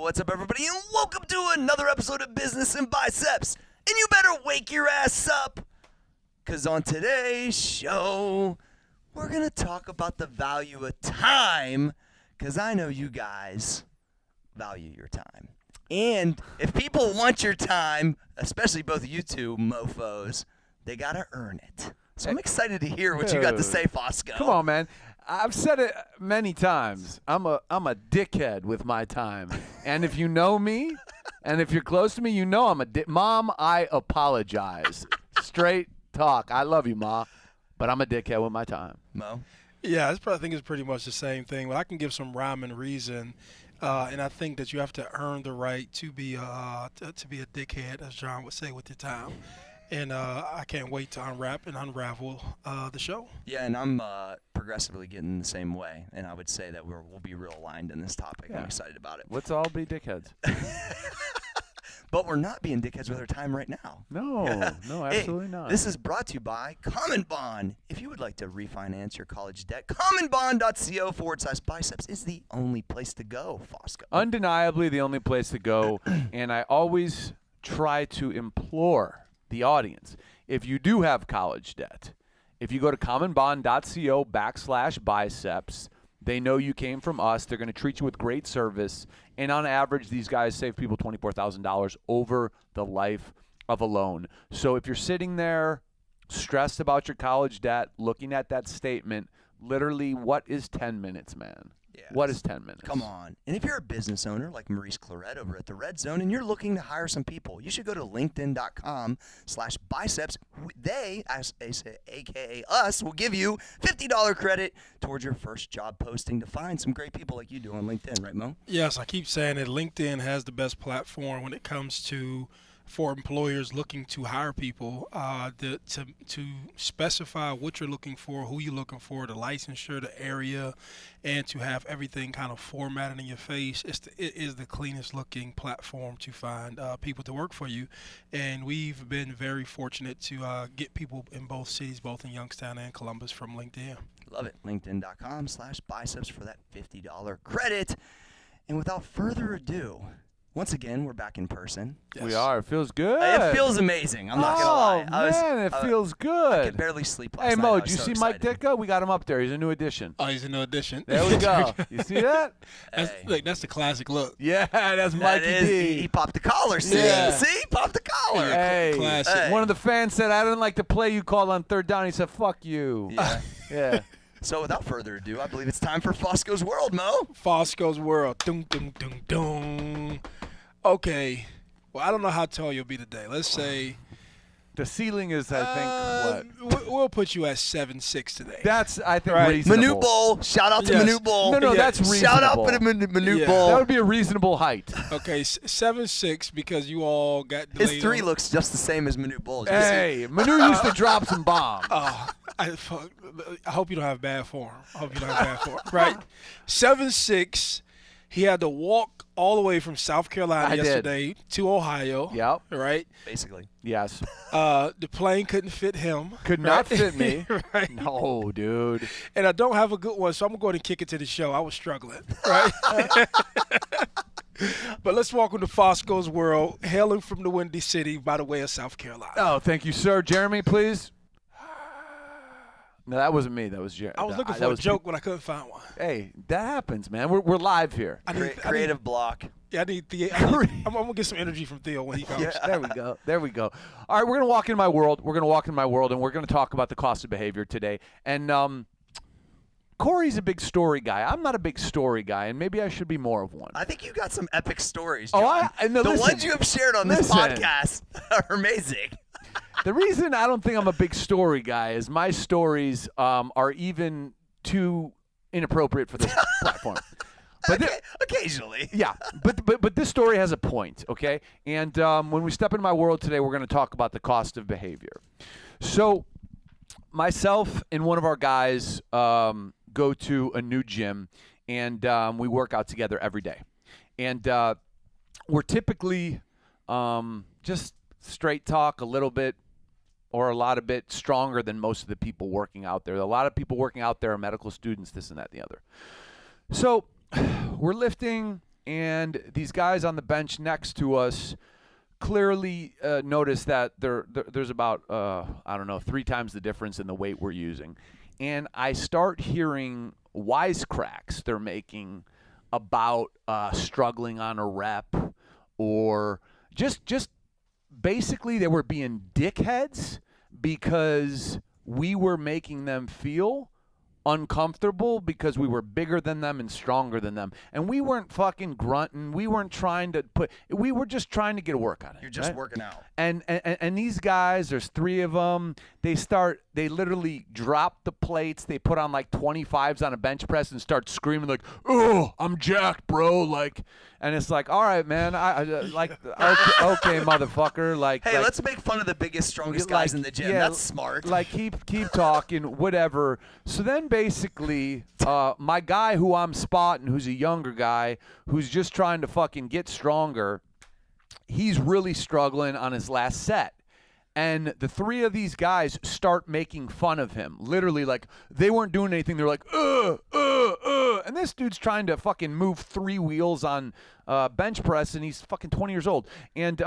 What's up, everybody, and welcome to another episode of Business and Biceps. And you better wake your ass up, because on today's show, we're going to talk about the value of time, because I know you guys value your time. And if people want your time, especially both of you two mofos, they got to earn it. So I'm excited to hear what you got to say, Fosco. Come on, man. I've said it many times. I'm a dickhead with my time. And if you know me, and if you're close to me, you know I'm a Mom, I apologize. Straight talk. I love you, Ma. But I'm a dickhead with my time. Mo? Yeah, I think it's pretty much the same thing. But I can give some rhyme and reason. And I think that you have to earn the right to be a dickhead, as John would say, with your time. And I can't wait to unwrap and unravel the show. Yeah, and I'm progressively getting the same way. And I would say that we'll be real aligned in this topic. Yeah. I'm excited about it. Let's all be dickheads. But we're not being dickheads with our time right now. No, absolutely not. This is brought to you by CommonBond. If you would like to refinance your college debt, CommonBond.co/biceps is the only place to go, Fosco. Undeniably the only place to go. And I always try to implore the audience, if you do have college debt, if you go to CommonBond.co/biceps, they know you came from us. They're going to treat you with great service. And on average, these guys save people $24,000 over the life of a loan. So if you're sitting there stressed about your college debt, looking at that statement, literally, what is 10 minutes, man? Yes. What is 10 minutes? Come on. And if you're a business owner like Maurice Claret over at the Red Zone and you're looking to hire some people, you should go to linkedin.com/biceps. They, aka us, will give you $50 credit towards your first job posting to find some great people like you do on LinkedIn, right, Mo? Yes, I keep saying that LinkedIn has the best platform when it comes to for employers looking to hire people to specify what you're looking for, who you're looking for, the licensure, the area, and to have everything kind of formatted in your face. It is the cleanest looking platform to find people to work for you. And we've been very fortunate to get people in both cities, both in Youngstown and Columbus, from LinkedIn. Love it. LinkedIn.com/biceps for that $50 credit. And without further ado, once again, we're back in person. Yes. We are. It feels good. It feels amazing. I'm not going to lie. Oh, man, it feels good. I could barely sleep last night. Hey, Mo, did you see Mike Ditka? We got him up there. He's a new addition. Oh, he's a new addition. There we go. You see that? That's the classic look. Yeah, that's Mikey D. He popped the collar. See? Yeah. See? Popped the collar. Hey. Classic. Hey. One of the fans said, I didn't like the play you called on third down. He said, fuck you. Yeah. Yeah. So without further ado, I believe it's time for Fosco's World, Mo. Fosco's World. Dun, dun, dun, dun. Okay. Well, I don't know how tall you'll be today. Let's say the ceiling is, I think, what? We'll put you at 7'6" today. That's, I think, Right. reasonable. Manute Bowl. Shout out to Yes. Manute Bowl. No, Yeah. that's reasonable. Shout out to Manute Yeah. Bowl. That would be a reasonable height. Okay, 7'6" because you all got delayed. His three on- looks just the same as Manute Bowl's. Hey, Manu used to drop some bombs. I hope you don't have bad form. Right. 7'6". He had to walk all the way from South Carolina yesterday to Ohio. Yep. Right. Basically. Yes. The plane couldn't fit him. Could not fit me. Right. No, dude. And I don't have a good one, so I'm going to go ahead and kick it to the show. I was struggling. Right. But let's welcome to Fosco's World, hailing from the Windy City by the way of South Carolina. Oh, thank you, sir. Jeremy, please. No, that wasn't me. That was Jeremy. I was looking for a joke when I couldn't find one. Hey, that happens, man. We're live here. Creative block. Yeah, I'm going to get some energy from Theo when he comes. Yeah, there we go. All right, we're going to walk in my world. and we're going to talk about the cost of behavior today. And Cory's a big story guy. I'm not a big story guy, and maybe I should be more of one. I think you got some epic stories, John. No, the listen, ones you have shared on this podcast are amazing. The reason I don't think I'm a big story guy is my stories are even too inappropriate for this platform. But occasionally. Yeah, but this story has a point, okay? And when we step into my world today, we're going to talk about the cost of behavior. So myself and one of our guys go to a new gym, and we work out together every day. And we're typically just straight talk a little bit or a lot of bit stronger than most of the people working out there. A lot of people working out there are medical students, this and that and the other. So we're lifting and these guys on the bench next to us clearly notice that there's about, 3 times the difference in the weight we're using. And I start hearing wisecracks they're making about struggling on a rep, or just basically they were being dickheads because we were making them feel uncomfortable because we were bigger than them and stronger than them. And we weren't fucking grunting. We weren't trying to we were just trying to get a work on it. You're just right? working out. And these guys, there's 3 of them. They literally drop the plates. They put on like 25s on a bench press and start screaming like, "Oh, I'm jacked, bro!" Like, and it's like, all right, man, okay, motherfucker. Like, hey, let's make fun of the biggest, strongest guys in the gym. Yeah, that's smart. Like, keep talking, whatever. So then basically, my guy who I'm spotting, who's a younger guy, who's just trying to fucking get stronger, he's really struggling on his last set. And the 3 of these guys start making fun of him. Literally, like, they weren't doing anything. They're like, and this dude's trying to fucking move 3 wheels on bench press, and he's fucking 20 years old. And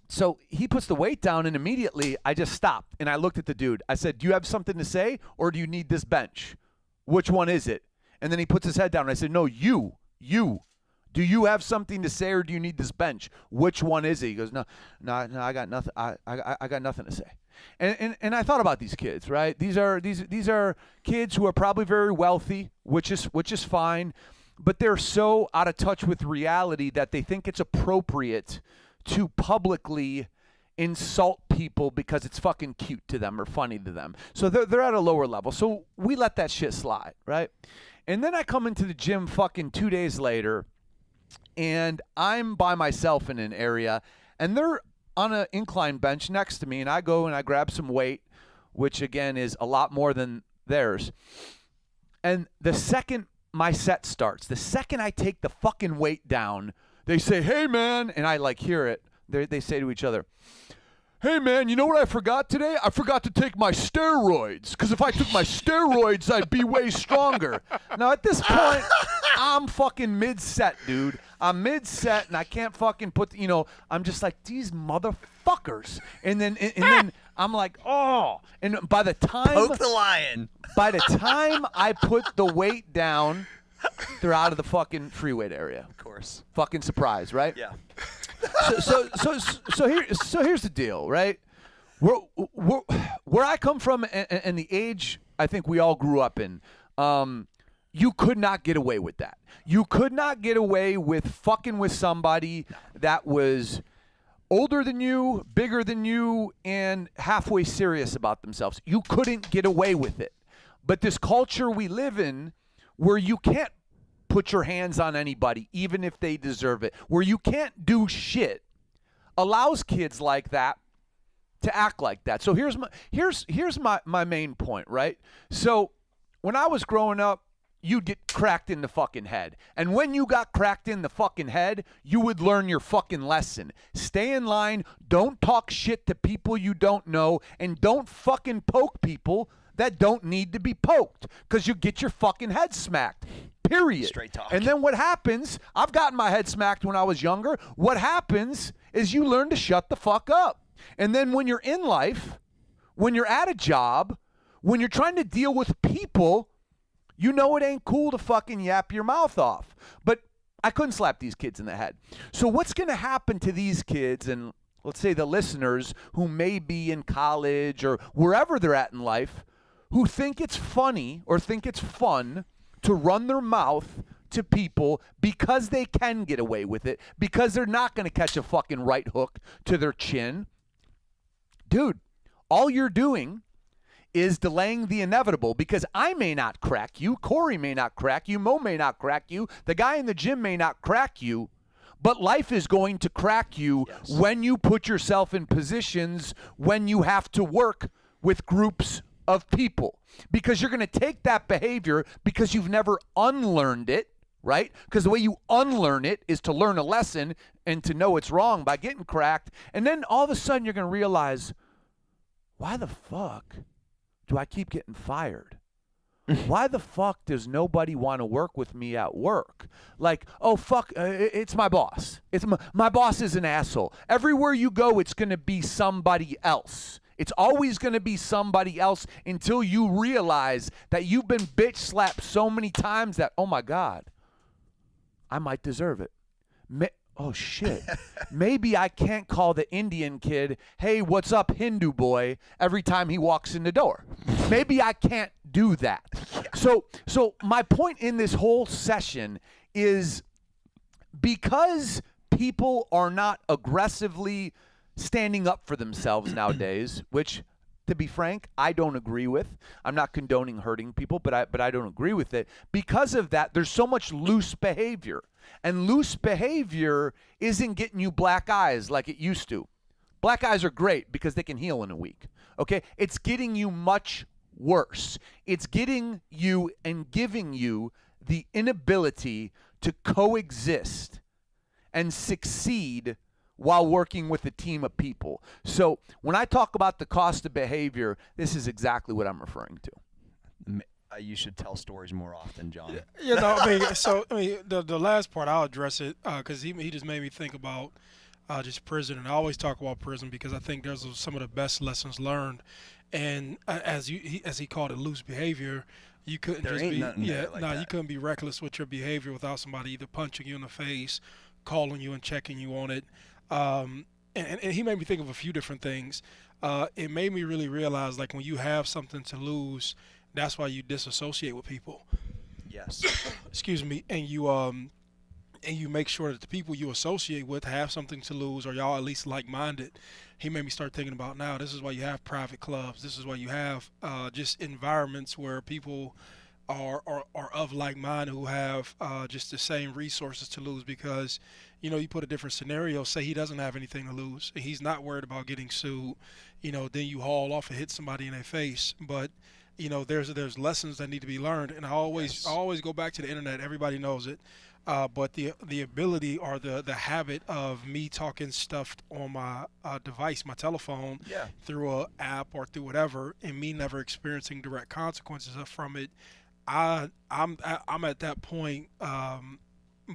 so he puts the weight down, and immediately I just stopped, and I looked at the dude. I said, "Do you have something to say, or do you need this bench? Which one is it?" And then he puts his head down, and I said, "No, you. Do you have something to say, or do you need this bench? Which one is it?" He goes, no, I got nothing. I got nothing to say. And I thought about these kids, right? These are kids who are probably very wealthy, which is fine, but they're so out of touch with reality that they think it's appropriate to publicly insult people because it's fucking cute to them or funny to them. So they're at a lower level. So we let that shit slide, right? And then I come into the gym fucking 2 days later, and I'm by myself in an area, and they're on an incline bench next to me, and I go and I grab some weight, which again is a lot more than theirs. And the second my set starts, the second I take the fucking weight down, they say, "Hey, man," and I like hear it. They say to each other, "Hey, man, you know what I forgot today? I forgot to take my steroids, because if I took my steroids, I'd be way stronger." Now, at this point, I'm fucking mid-set, dude. I'm mid-set, and I can't fucking I'm just like, these motherfuckers. And then I'm like, oh. And by the time... Poke the lion. By the time I put the weight down, they're out of the fucking free weight area. Of course. Fucking surprise, right? Yeah. So here's the deal, right? Where I come from and the age I think we all grew up in, you could not get away with that. You could not get away with fucking with somebody that was older than you, bigger than you, and halfway serious about themselves. You couldn't get away with it. But this culture we live in, where you can't put your hands on anybody, even if they deserve it, where you can't do shit, allows kids like that to act like that. So here's my main point, right? So when I was growing up, you'd get cracked in the fucking head. And when you got cracked in the fucking head, you would learn your fucking lesson. Stay in line, don't talk shit to people you don't know, and don't fucking poke people that don't need to be poked, because you get your fucking head smacked. Period. Straight talk. And then what happens, I've gotten my head smacked when I was younger. What happens is you learn to shut the fuck up. And then when you're in life, when you're at a job, when you're trying to deal with people, you know it ain't cool to fucking yap your mouth off. But I couldn't slap these kids in the head. So what's going to happen to these kids, and let's say the listeners who may be in college or wherever they're at in life, who think it's funny or think it's fun to run their mouth to people because they can get away with it, because they're not going to catch a fucking right hook to their chin. Dude, all you're doing is delaying the inevitable, because I may not crack you, Cory may not crack you, Mo may not crack you, the guy in the gym may not crack you, but life is going to crack you when you put yourself in positions when you have to work with groups of people, because you're going to take that behavior because you've never unlearned it, right? Because the way you unlearn it is to learn a lesson and to know it's wrong by getting cracked. And then all of a sudden you're going to realize, why the fuck do I keep getting fired? why the fuck does nobody want to work with me at work? Like, oh, fuck, it's my boss. My boss is an asshole. Everywhere you go, it's going to be somebody else. It's always going to be somebody else until you realize that you've been bitch slapped so many times that, oh, my God, I might deserve it. Oh, shit. Maybe I can't call the Indian kid, hey, what's up, Hindu boy, every time he walks in the door. Maybe I can't do that. So my point in this whole session is because people are not aggressively standing up for themselves nowadays, which, to be frank, I don't agree with. I'm not condoning hurting people, but I don't agree with it. Because of that, there's so much loose behavior. And loose behavior isn't getting you black eyes like it used to. Black eyes are great because they can heal in a week. Okay? It's getting you much worse. It's getting you and giving you the inability to coexist and succeed while working with a team of people. So when I talk about the cost of behavior, this is exactly what I'm referring to. You should tell stories more often, John. The last part, I'll address it because he just made me think about just prison. And I always talk about prison because I think there's some of the best lessons learned. And as he called it, loose behavior, you couldn't you couldn't be reckless with your behavior without somebody either punching you in the face, calling you and checking you on it. And he made me think of a few different things. It made me really realize, like, when you have something to lose, that's why you disassociate with people. Yes. Excuse me. And you make sure that the people you associate with have something to lose, or y'all at least like-minded. He made me start thinking about, now this is why you have private clubs. This is why you have just environments where people are of like-mind who have just the same resources to lose, because you put a different scenario. Say he doesn't have anything to lose, and he's not worried about getting sued. Then you haul off and hit somebody in their face. But there's lessons that need to be learned, and I always go back to the internet. Everybody knows it, but the ability or the habit of me talking stuff on my device, my telephone, through an app or through whatever, and me never experiencing direct consequences from it. I'm at that point,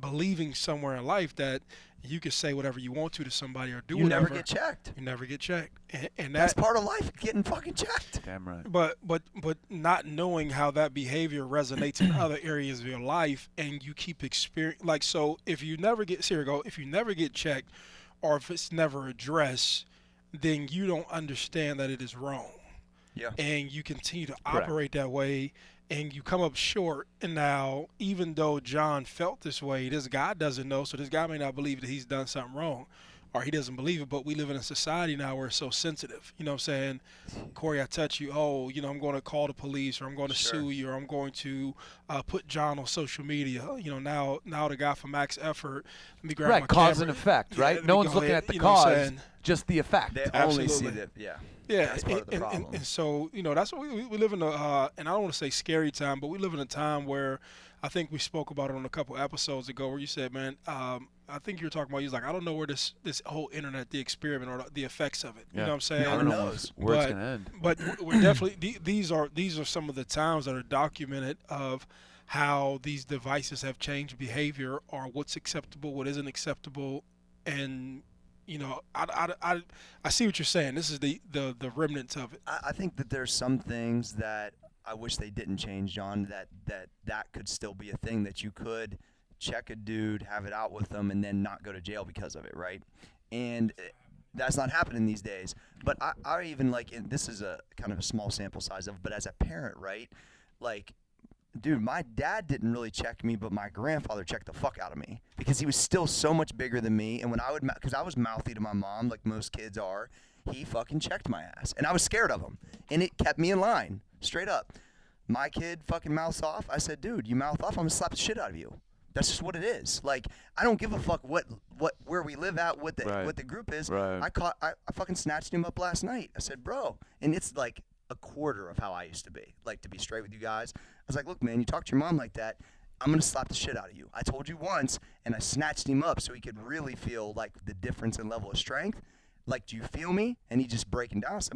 believing somewhere in life that you can say whatever you want to somebody or do whatever. You never get checked. You never get checked, and that's part of life, getting fucking checked. Damn right. But not knowing how that behavior resonates in other areas of your life, and you keep experiencing, like, so if you never get if you never get checked, or if it's never addressed, then you don't understand that it is wrong. Yeah. And you continue to operate that way, and you come up short. And now, even though John felt this way, this guy doesn't know. So this guy may not believe that he's done something wrong, or he doesn't believe it. But we live in a society now where it's so sensitive. You know what I'm saying? Cory, I touch you. Oh, I'm going to call the police, or I'm going to sue you, or I'm going to put John on social media. Now the guy from Max Effort, let me grab my cause camera. and effect, right? Yeah, no one's looking at the cause, just the effect. They only see that, Yeah, that's part of the problem. And so, that's what we live in and I don't want to say scary time, but we live in a time where I think we spoke about it on a couple episodes ago, where you said, man, I think you were talking about, you was like, I don't know where this whole internet, the experiment, or the effects of it. You know what I'm saying? I don't know where it's going to end. But we're definitely, these are some of the times that are documented of how these devices have changed behavior, or what's acceptable, what isn't acceptable. And I see what you're saying. This is the remnants of it. I think that there's some things that I wish they didn't change, John, that could still be a thing, that you could check a dude, have it out with them, and then not go to jail because of it, right? And that's not happening these days. But I even, and this is a kind of a small sample size but as a parent, right? Dude, my dad didn't really check me, but my grandfather checked the fuck out of me, because he was still so much bigger than me. And when because I was mouthy to my mom, like most kids are, he fucking checked my ass. And I was scared of him. And it kept me in line, straight up. My kid fucking mouths off. I said, dude, you mouth off, I'm going to slap the shit out of you. That's just what it is. I don't give a fuck where we live at, what the group is. Right. I fucking snatched him up last night. I said, bro. And it's like a quarter of how I used to be, to be straight with you guys. I was like, look, man, you talk to your mom like that, I'm going to slap the shit out of you. I told you once, and I snatched him up so he could really feel, the difference in level of strength. Do you feel me? And he just breaking down. I said,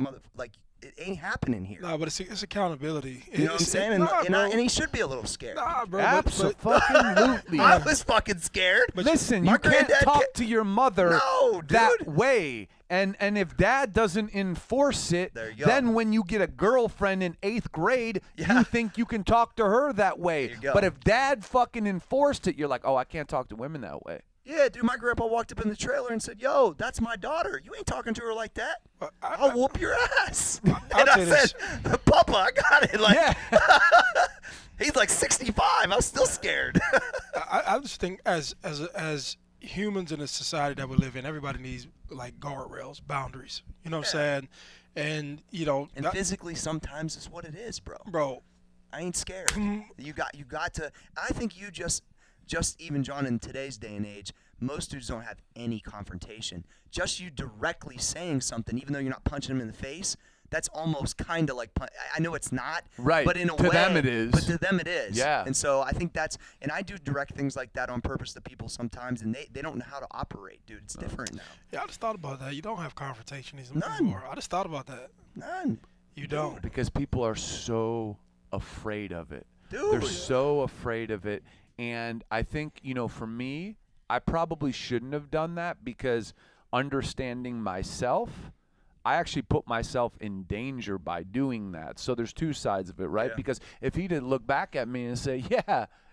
it ain't happening here. No, but it's accountability. You know what I'm saying? And he should be a little scared. Nah, bro. Absolutely. I was fucking scared. Listen, My you can't granddad talk to your mother No, dude. that way. And if dad doesn't enforce it, There you go. then when you get a girlfriend in 8th grade, Yeah. you think you can talk to her that way. There you go. But if dad fucking enforced it, you're like, oh, I can't talk to women that way. Yeah, dude, my grandpa walked up in the trailer and said, "Yo, that's my daughter. You ain't talking to her like that. But I'll whoop your ass." I'll And tell I you this. said, "Papa, I got it." Like, Yeah. he's like 65. I'm still scared. I just think as humans in a society that we live in, everybody needs like guardrails, boundaries. You know what I'm saying? And And physically, sometimes it's what it is, bro. bro. I ain't scared. You got to. I think you just even John in today's day and age, most dudes don't have any confrontation. Just you directly saying something, even though you're not punching them in the face. That's almost kind of like I know it's not, Right. But in a To way, them it is. But to them it is. Yeah. And so I think and I do direct things like that on purpose to people sometimes, and they don't know how to operate, dude. It's different now. Yeah, I just thought about that. You don't have confrontation None. anymore. I just thought about that. None. You don't. Because people are so afraid of it. Dude. They're so afraid of it. And I think, for me, I probably shouldn't have done that because understanding myself, I actually put myself in danger by doing that. So there's two sides of it, right? Yeah. Because if he didn't look back at me and say,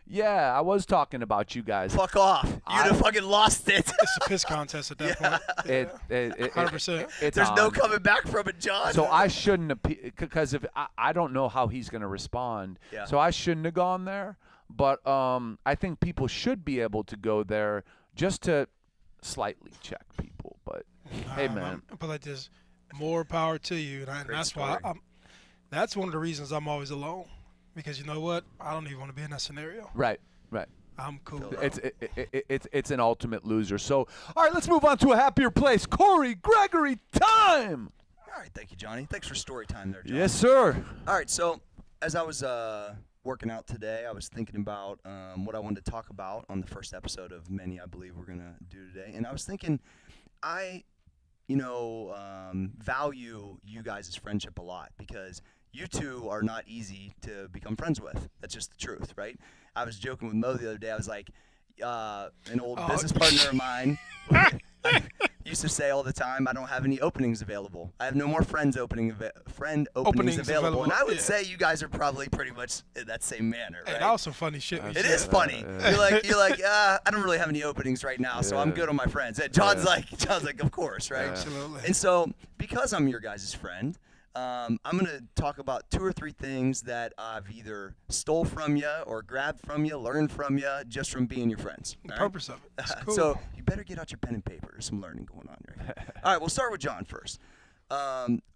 yeah, I was talking about you guys. Fuck off. You'd have fucking lost it. It's a piss contest at that point. It 100%. it's There's no on. coming back from it, John. So I shouldn't have, because if I don't know how he's going to respond. Yeah. So I shouldn't have gone there. But I think people should be able to go there just to slightly check people. But hey, man, But like this, more power to you, and that's why that's one of the reasons I'm always alone. Because you know what? I don't even want to be in that scenario. right. I'm cool. It's an ultimate loser. So all right, let's move on to a happier place. Cory, Gregory, time. All right, thank you, Johnny. Thanks for story time there, John. Yes, sir. All right, so as I was working out today, I was thinking about what I wanted to talk about on the first episode of many I believe we're going to do today. And I was thinking, I value you guys' friendship a lot because you two are not easy to become friends with. That's just the truth, right? I was joking with Mo the other day. I was like, an old business partner of mine used to say all the time, I don't have any openings available. I have no more friend openings available. And I would say you guys are probably pretty much in that same manner, right? Hey, that was some funny shit. It is funny. You're like, I don't really have any openings right now, so I'm good on my friends. And John's like, of course, right? Absolutely. And so, because I'm your guys' friend, I'm going to talk about 2 or 3 things that I've either stole from you or grabbed from you, learned from you, just from being your friends. The all purpose of it. It's cool. So you better get out your pen and paper. There's some learning going on right here. All right, we'll start with John first.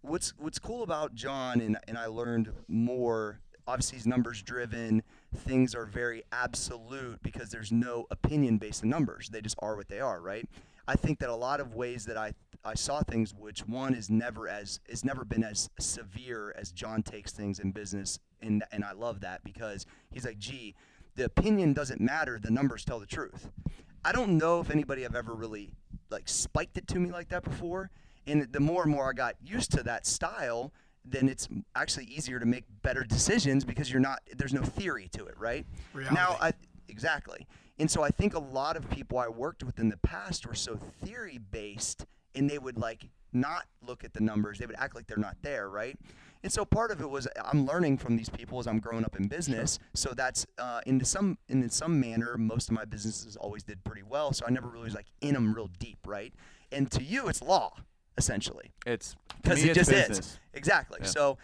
What's cool about John, and I learned more, obviously he's numbers driven. Things are very absolute because there's no opinion based on numbers. They just are what they are, right? I think that a lot of ways that I saw things, which one is never been as severe as John takes things in business, and I love that because he's like, gee, the opinion doesn't matter, the numbers tell the truth. I don't know if anybody have ever really like spiked it to me like that before, and the more and more I got used to that style, then it's actually easier to make better decisions because there's no theory to it, right? Reality. Exactly. And so I think a lot of people I worked with in the past were so theory based, and they would like not look at the numbers. They would act like they're not there, right? And so part of it was I'm learning from these people as I'm growing up in business. Sure. So that's in some manner, most of my businesses always did pretty well. So I never really was like in them real deep, right? And to you, it's law essentially. It's because it just business. is exactly. Yeah. So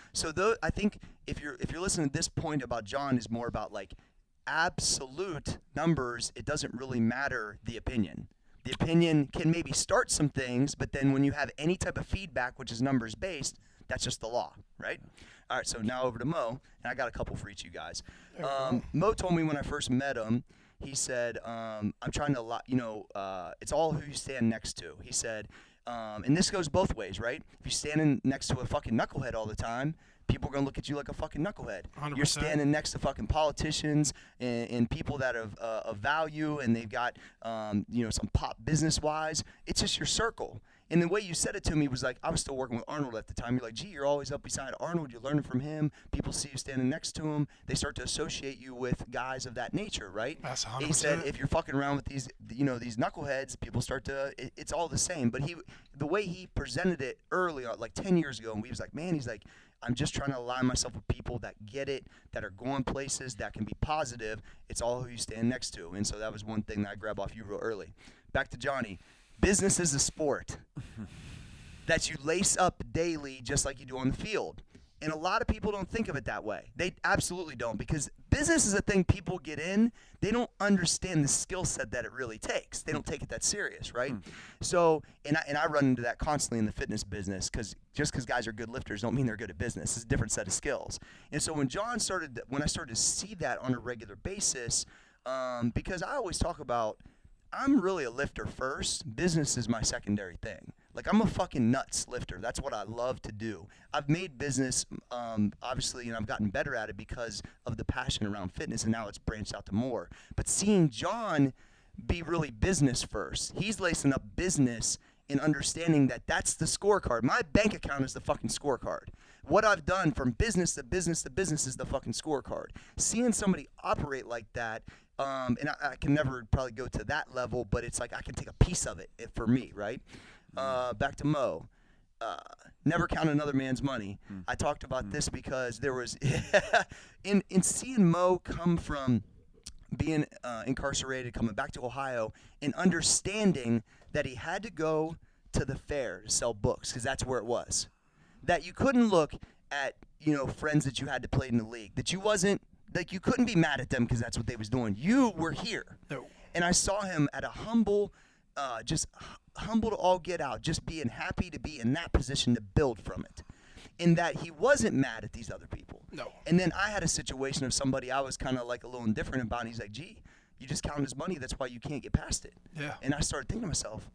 I think if you're listening to this point about John is more about like absolute numbers. It doesn't really matter the opinion. The opinion can maybe start some things, but then when you have any type of feedback, which is numbers based, that's just the law, right? All right, so now over to Mo, and I got a couple for each of you guys. Mo told me when I first met him, he said, I'm trying to, it's all who you stand next to. He said, and this goes both ways, right? If you're standing next to a fucking knucklehead all the time, people are going to look at you like a fucking knucklehead. 100%. You're standing next to fucking politicians and people that are of value, and they've got, some pop business-wise. It's just your circle. And the way you said it to me was like, I was still working with Arnold at the time. You're like, gee, you're always up beside Arnold. You're learning from him. People see you standing next to him. They start to associate you with guys of that nature, right? That's 100%. He said, if you're fucking around with these, these knuckleheads, people start to, it's all the same. But the way he presented it early on, like 10 years ago, and we was like, man, he's like, I'm just trying to align myself with people that get it, that are going places, that can be positive. It's all who you stand next to. And so that was one thing that I grabbed off you real early. Back to Johnny. Business is a sport that you lace up daily just like you do on the field. And a lot of people don't think of it that way. They absolutely don't, because business is a thing people get in. They don't understand the skill set that it really takes. They don't take it that serious, right? So, and I run into that constantly in the fitness business, because just because guys are good lifters don't mean they're good at business. It's a different set of skills. And so when I started to see that on a regular basis, because I always talk about, I'm really a lifter first. Business is my secondary thing. Like, I'm a fucking nuts lifter. That's what I love to do. I've made business, obviously, and I've gotten better at it because of the passion around fitness, and now it's branched out to more. But seeing John be really business first, he's lacing up business and understanding that that's the scorecard. My bank account is the fucking scorecard. What I've done from business to business to business is the fucking scorecard. Seeing somebody operate like that, and I can never probably go to that level, but it's like I can take a piece of it for me, right? Back to Mo. Never count another man's money. I talked about this because there was in seeing Mo come from being incarcerated, coming back to Ohio, and understanding that he had to go to the fair to sell books, because that's where it was. That you couldn't look at, friends that you had to play in the league, that you couldn't be mad at them because that's what they was doing. You were here. No. And I saw him at a humble, just humble to all get out, just being happy to be in that position to build from it. In that he wasn't mad at these other people. No. And then I had a situation of somebody I was kind of like a little indifferent about, and he's like, gee, you just counting his money, that's why you can't get past it. Yeah. And I started thinking to myself,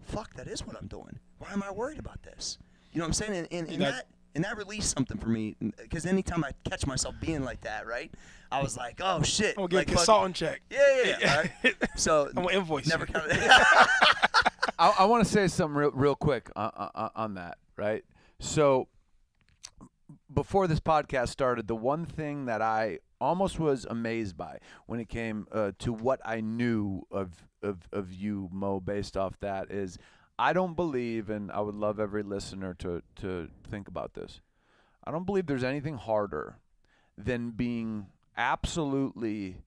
fuck, that is what I'm doing. Why am I worried about this? You know what I'm saying? And that released something for me, because anytime I catch myself being like that, right, I was like, oh, shit. I'm going to get a consultant check. Yeah. Right? So I'm going to invoice never you. counted. I want to say something real quick on that, right? So before this podcast started, the one thing that I almost was amazed by when it came to what I knew of you, Mo, based off that is, I don't believe, and I would love every listener to think about this, I don't believe there's anything harder than being absolutely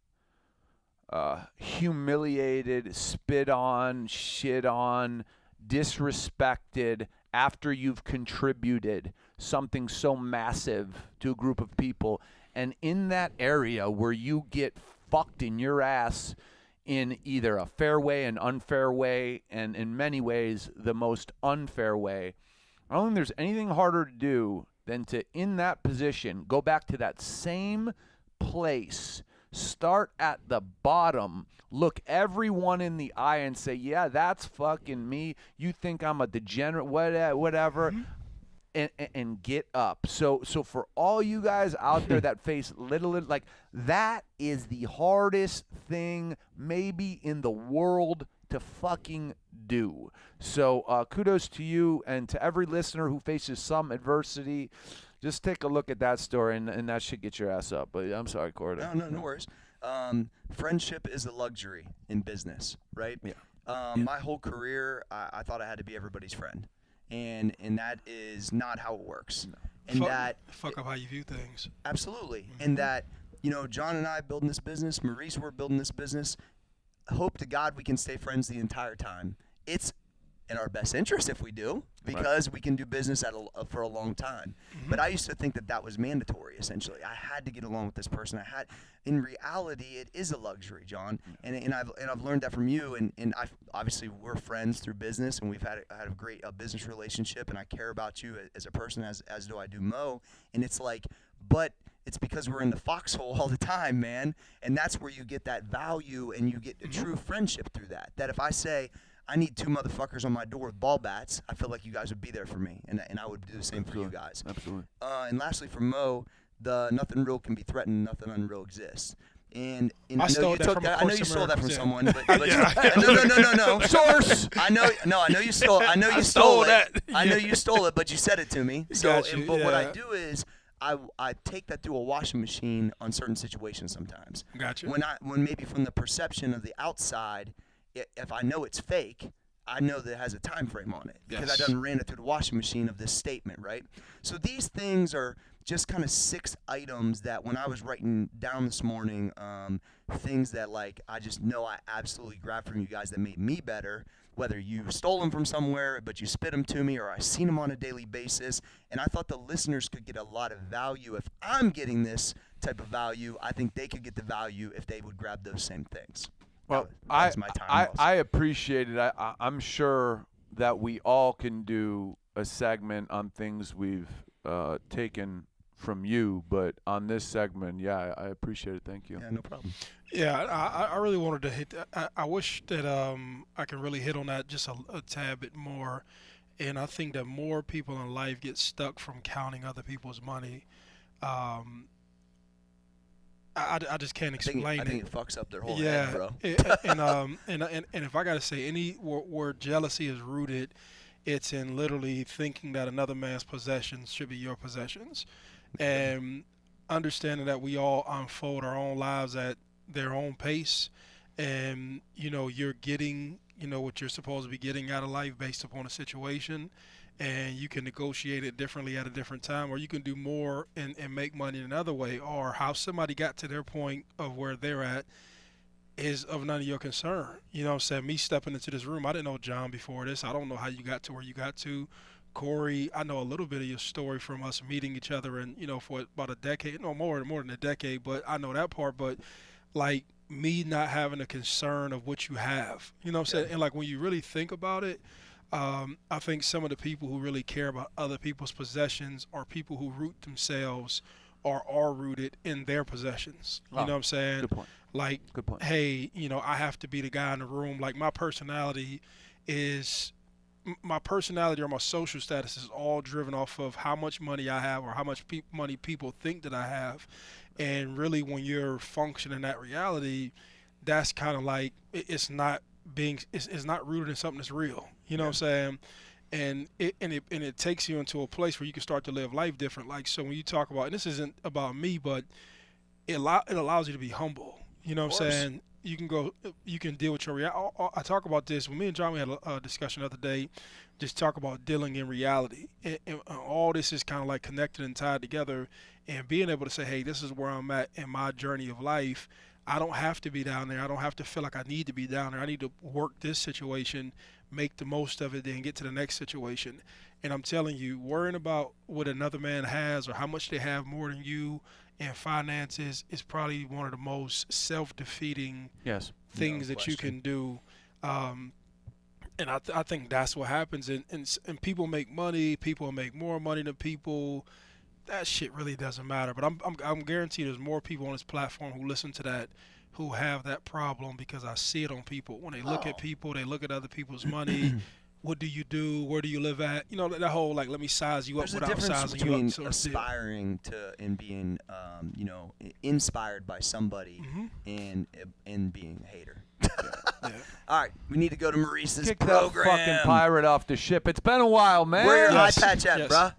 humiliated, spit on, shit on, disrespected after you've contributed something so massive to a group of people. And in that area where you get fucked in your ass in either a fair way, an unfair way, and in many ways the most unfair way, I don't think there's anything harder to do than to, in that position, go back to that same place, start at the bottom, look everyone in the eye and say, yeah, that's fucking me. You think I'm a degenerate, whatever. And get up. So for all you guys out there that face little, like, that is the hardest thing maybe in the world to fucking do. So kudos to you, and to every listener who faces some adversity. Just take a look at that story, and that should get your ass up. But I'm sorry, Cory. No worries. Friendship is a luxury in business, right? Yeah. My whole career, I thought I had to be everybody's friend. And that is not how it works. No. And fuck up how you view things. Absolutely. Mm-hmm. And that, John and I building this business, Maurice, we're building this business. Hope to God we can stay friends the entire time. It's in our best interest if we do, because we can do business for a long time. Mm-hmm. But I used to think that was mandatory, essentially. I had to get along with this person. In reality, it is a luxury, John. And I've learned that from you. And obviously we're friends through business, and we've had a great business relationship, and I care about you as a person, as do I do Mo. And it's like, but it's because we're in the foxhole all the time, man. And that's where you get that value, and you get a true friendship through that. That if I say, I need two motherfuckers on my door with ball bats, I feel like you guys would be there for me, and I would do the same for you guys. Absolutely. And lastly, for Mo, the nothing real can be threatened, nothing unreal exists. And I I know stole you that took from that. I know you stole that from someone, but Yeah. no. Source. I know you stole. I know you stole stole it. that. I know you stole it, but you said it to me. So, Got you, but what I yeah. do is I take that through a washing machine on certain situations sometimes. Gotcha. When maybe from the perception of the outside, if I know it's fake, I know that it has a time frame on it because Yes. I done ran it through the washing machine of this statement, right? So these things are just kind of 6 items that when I was writing down this morning, things that like I just know I absolutely grabbed from you guys that made me better. Whether you stole them from somewhere, but you spit them to me, or I seen them on a daily basis, and I thought the listeners could get a lot of value. If I'm getting this type of value, I think they could get the value if they would grab those same things. Well, that was my time. I appreciate it. I'm sure that we all can do a segment on things we've taken from you, but on this segment, yeah, I appreciate it. Thank you. Yeah, no problem. Yeah, I really wanted to hit that. I wish that I can really hit on that just a tad bit more. And I think that more people in life get stuck from counting other people's money. I just can't explain I think it fucks up their whole yeah, head, bro. and if I gotta say any where jealousy is rooted, it's in literally thinking that another man's possessions should be your possessions, and understanding that we all unfold our own lives at their own pace, and you're getting what you're supposed to be getting out of life based upon a situation, and you can negotiate it differently at a different time, or you can do more and make money in another way, or how somebody got to their point of where they're at is of none of your concern. You know what I'm saying? Me stepping into this room, I didn't know John before this. I don't know how you got to where you got to. Cory, I know a little bit of your story from us meeting each other and, for about a decade, no more than a decade, but I know that part. But like me not having a concern of what you have, you know what I'm saying? And like when you really think about it, I think some of the people who really care about other people's possessions are people who root themselves or are rooted in their possessions. You know what I'm saying? Good point. Like, Good point. hey, I have to be the guy in the room. Like my personality or my social status is all driven off of how much money I have or how much money people think that I have. And really when you're functioning that reality, that's kind of like it's not rooted in something that's real. You know what I'm saying? And it takes you into a place where you can start to live life different. Like, so when you talk about, and this isn't about me, but it allows you to be humble. You know what I'm saying? You can deal with your reality. I talk about this when me and John, we had a discussion the other day, just talk about dealing in reality. And all this is kind of like connected and tied together, and being able to say, hey, this is where I'm at in my journey of life. I don't have to be down there. I don't have to feel like I need to be down there. I need to work this situation, make the most of it, then get to the next situation. And I'm telling you, worrying about what another man has or how much they have more than you and finances is probably one of the most self-defeating things that you can do. And I think that's what happens. And people make money. People make more money than people. That shit really doesn't matter. But I'm guaranteed there's more people on this platform who listen to that who have that problem, because I see it on people. When they look at people, they look at other people's money. What do you do? Where do you live at? That whole, like, let me size you up without sizing you up. There's a difference between aspiring to and being, inspired by somebody and being a hater. Yeah. All right, we need to go to Maurice's Kick program. that fucking pirate off the ship. It's been a while, man. Where your Yes, eye patch at, yes. bruh?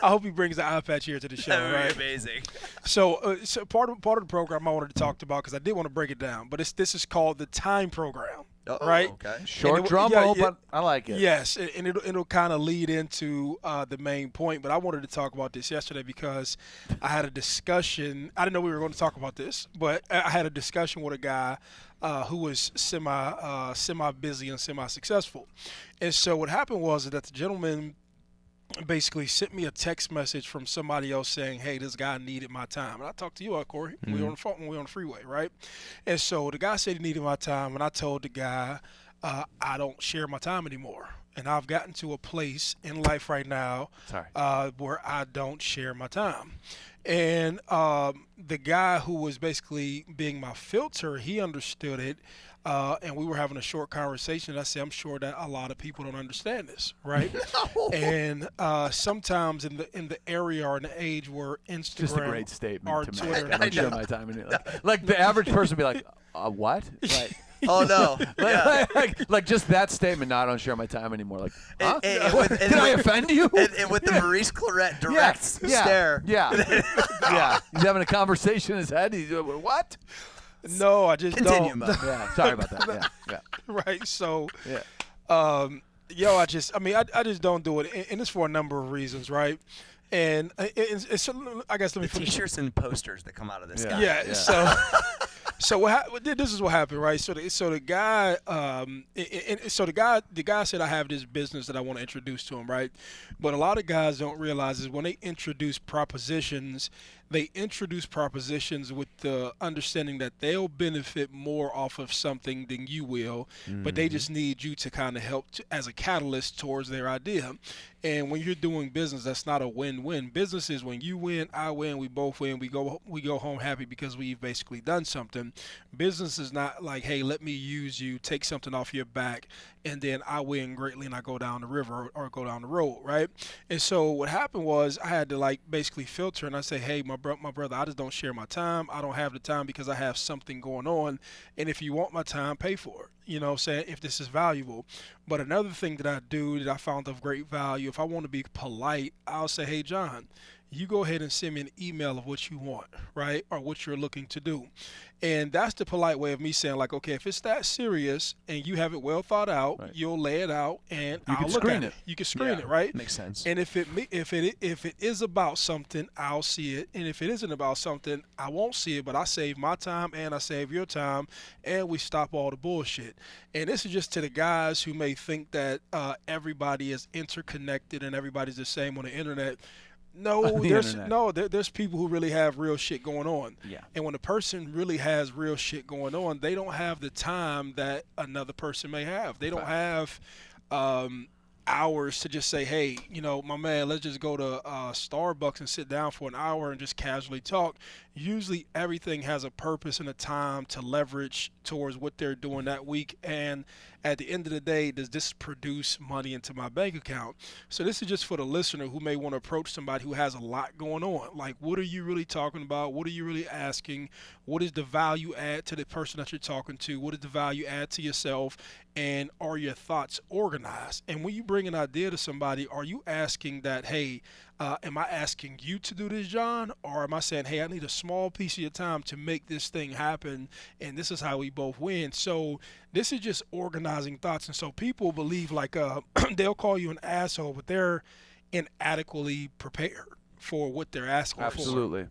I hope he brings the eye patch here to the show. That would right? be amazing. So part of the program I wanted to talk about, because I did want to break it down, but this is called the time program. Uh-oh, right? Okay. Short drum roll, but I like it. Yes, and it'll kind of lead into the main point. But I wanted to talk about this yesterday because I had a discussion. I didn't know we were going to talk about this, but I had a discussion with a guy who was semi busy and semi successful. And so what happened was that the gentleman basically sent me a text message from somebody else saying, hey, this guy needed my time. And I talked to you, Cory. We were on the phone, we were on the freeway, right? And so the guy said he needed my time, and I told the guy, I don't share my time anymore. And I've gotten to a place in life right now where I don't share my time. And the guy who was basically being my filter, he understood it. And we were having a short conversation. And I said, I'm sure that a lot of people don't understand this, right? And sometimes in the area or in the age where Instagram, Just a great statement or to Twitter, make. I don't share my time in it. Like the average person would be like, what? Right. Oh no! Yeah. Like just that statement. No, I don't share my time anymore. Like, huh? Did I offend you? And with the Maurice Claret direct stare. Yeah. Yeah. He's having a conversation in his head. He's what? No, I just Continue, don't. Mo. Yeah. Sorry about that. Yeah. Right. So, Yeah. I just don't do it, and it's for a number of reasons, right? And it's I guess let me The finish. T-shirts and posters that come out of this guy. Yeah. So this is what happened, right? So the guy, the guy said I have this business that I want to introduce to him, right? But a lot of guys don't realize is when they introduce propositions, they introduce propositions with the understanding that they'll benefit more off of something than you will, but they just need you to kind of help as a catalyst towards their idea. And when you're doing business, that's not a win-win. Business is when you win, I win, we both win, we go home happy because we've basically done something. Business is not like, hey, let me use you, take something off your back, and then I win greatly and I go down the river or go down the road, right? And so what happened was I had to basically filter, and I say, hey, my brother, I just don't share my time. I don't have the time because I have something going on, and if you want my time, pay for it. You know what I'm saying, if this is valuable. But another thing that I do that I found of great value, if I want to be polite, I'll say, hey, John, you go ahead and send me an email of what you want, right, or what you're looking to do. And that's the polite way of me saying, like, okay, if it's that serious and you have it well thought out, right, you'll lay it out and I'll look at it. You can screen it, right? Makes sense. And if it is about something, I'll see it. And if it isn't about something, I won't see it. But I save my time and I save your time, and we stop all the bullshit. And this is just to the guys who may think that everybody is interconnected and everybody's the same on the internet. No, there's people who really have real shit going on. Yeah. And when a person really has real shit going on, they don't have the time that another person may have. They don't have hours to just say, hey, my man, let's just go to Starbucks and sit down for an hour and just casually talk. Usually everything has a purpose and a time to leverage towards what they're doing that week. And at the end of the day, does this produce money into my bank account? So this is just for the listener who may want to approach somebody who has a lot going on. Like, what are you really talking about? What are you really asking? What is the value add to the person that you're talking to? What is the value add to yourself? And are your thoughts organized? And when you bring an idea to somebody, are you asking that, hey, am I asking you to do this, John? Or am I saying, hey, I need a small piece of your time to make this thing happen, and this is how we both win? So this is just organizing thoughts. And so people believe like they'll call you an asshole, but they're inadequately prepared for what they're asking for. Absolutely.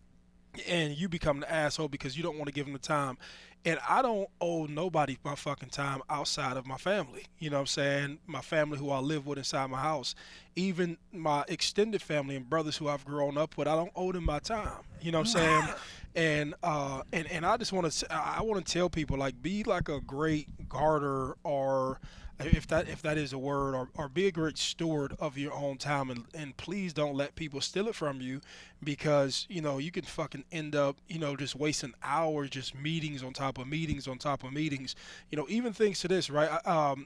And you become the asshole because you don't want to give them the time. And I don't owe nobody my fucking time outside of my family. You know what I'm saying? My family who I live with inside my house. Even my extended family and brothers who I've grown up with, I don't owe them my time. You know what I'm saying? And I just want to tell people, like, be like a great garter, or if that is a word, or be a great steward of your own time, and please don't let people steal it from you, because you can fucking end up just wasting hours, just meetings on top of meetings on top of meetings. Even things to this, right?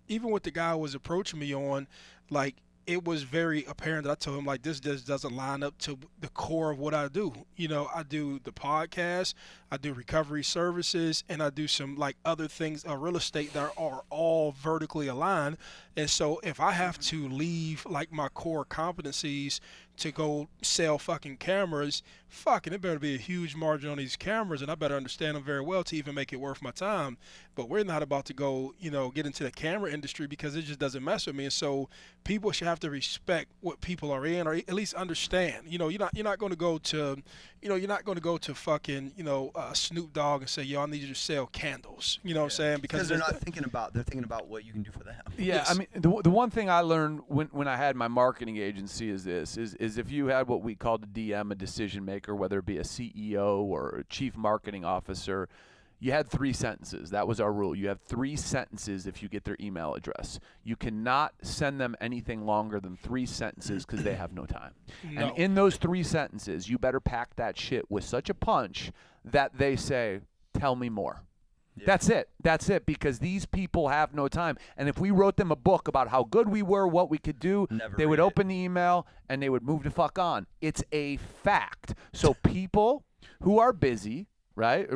Even what the guy was approaching me on, like, it was very apparent that I told him, like, this doesn't line up to the core of what I do. I do the podcast, I do recovery services, and I do some like other things, real estate, that are all vertically aligned. And so if I have to leave like my core competencies to go sell fucking cameras, it better be a huge margin on these cameras, and I better understand them very well to even make it worth my time. But we're not about to go, get into the camera industry because it just doesn't mess with me. And so people should have to respect what people are in, or at least understand. You're not going to go to fucking Snoop Dogg and say, yo, I need you to sell candles. You know what I'm saying? Because they're thinking about what you can do for them. Yeah, yes. I mean, the one thing I learned when I had my marketing agency is this: is if you had what we called a DM, a decision maker, whether it be a CEO or a chief marketing officer, You had 3 sentences. That was our rule. You have 3 sentences if you get their email address. You cannot send them anything longer than 3 sentences because they have no time. No. And in those 3 sentences, you better pack that shit with such a punch that they say, tell me more. Yeah. That's it, because these people have no time. And if we wrote them a book about how good we were, what we could do, they would open the email and they would move the fuck on. It's a fact. So people who are busy, right?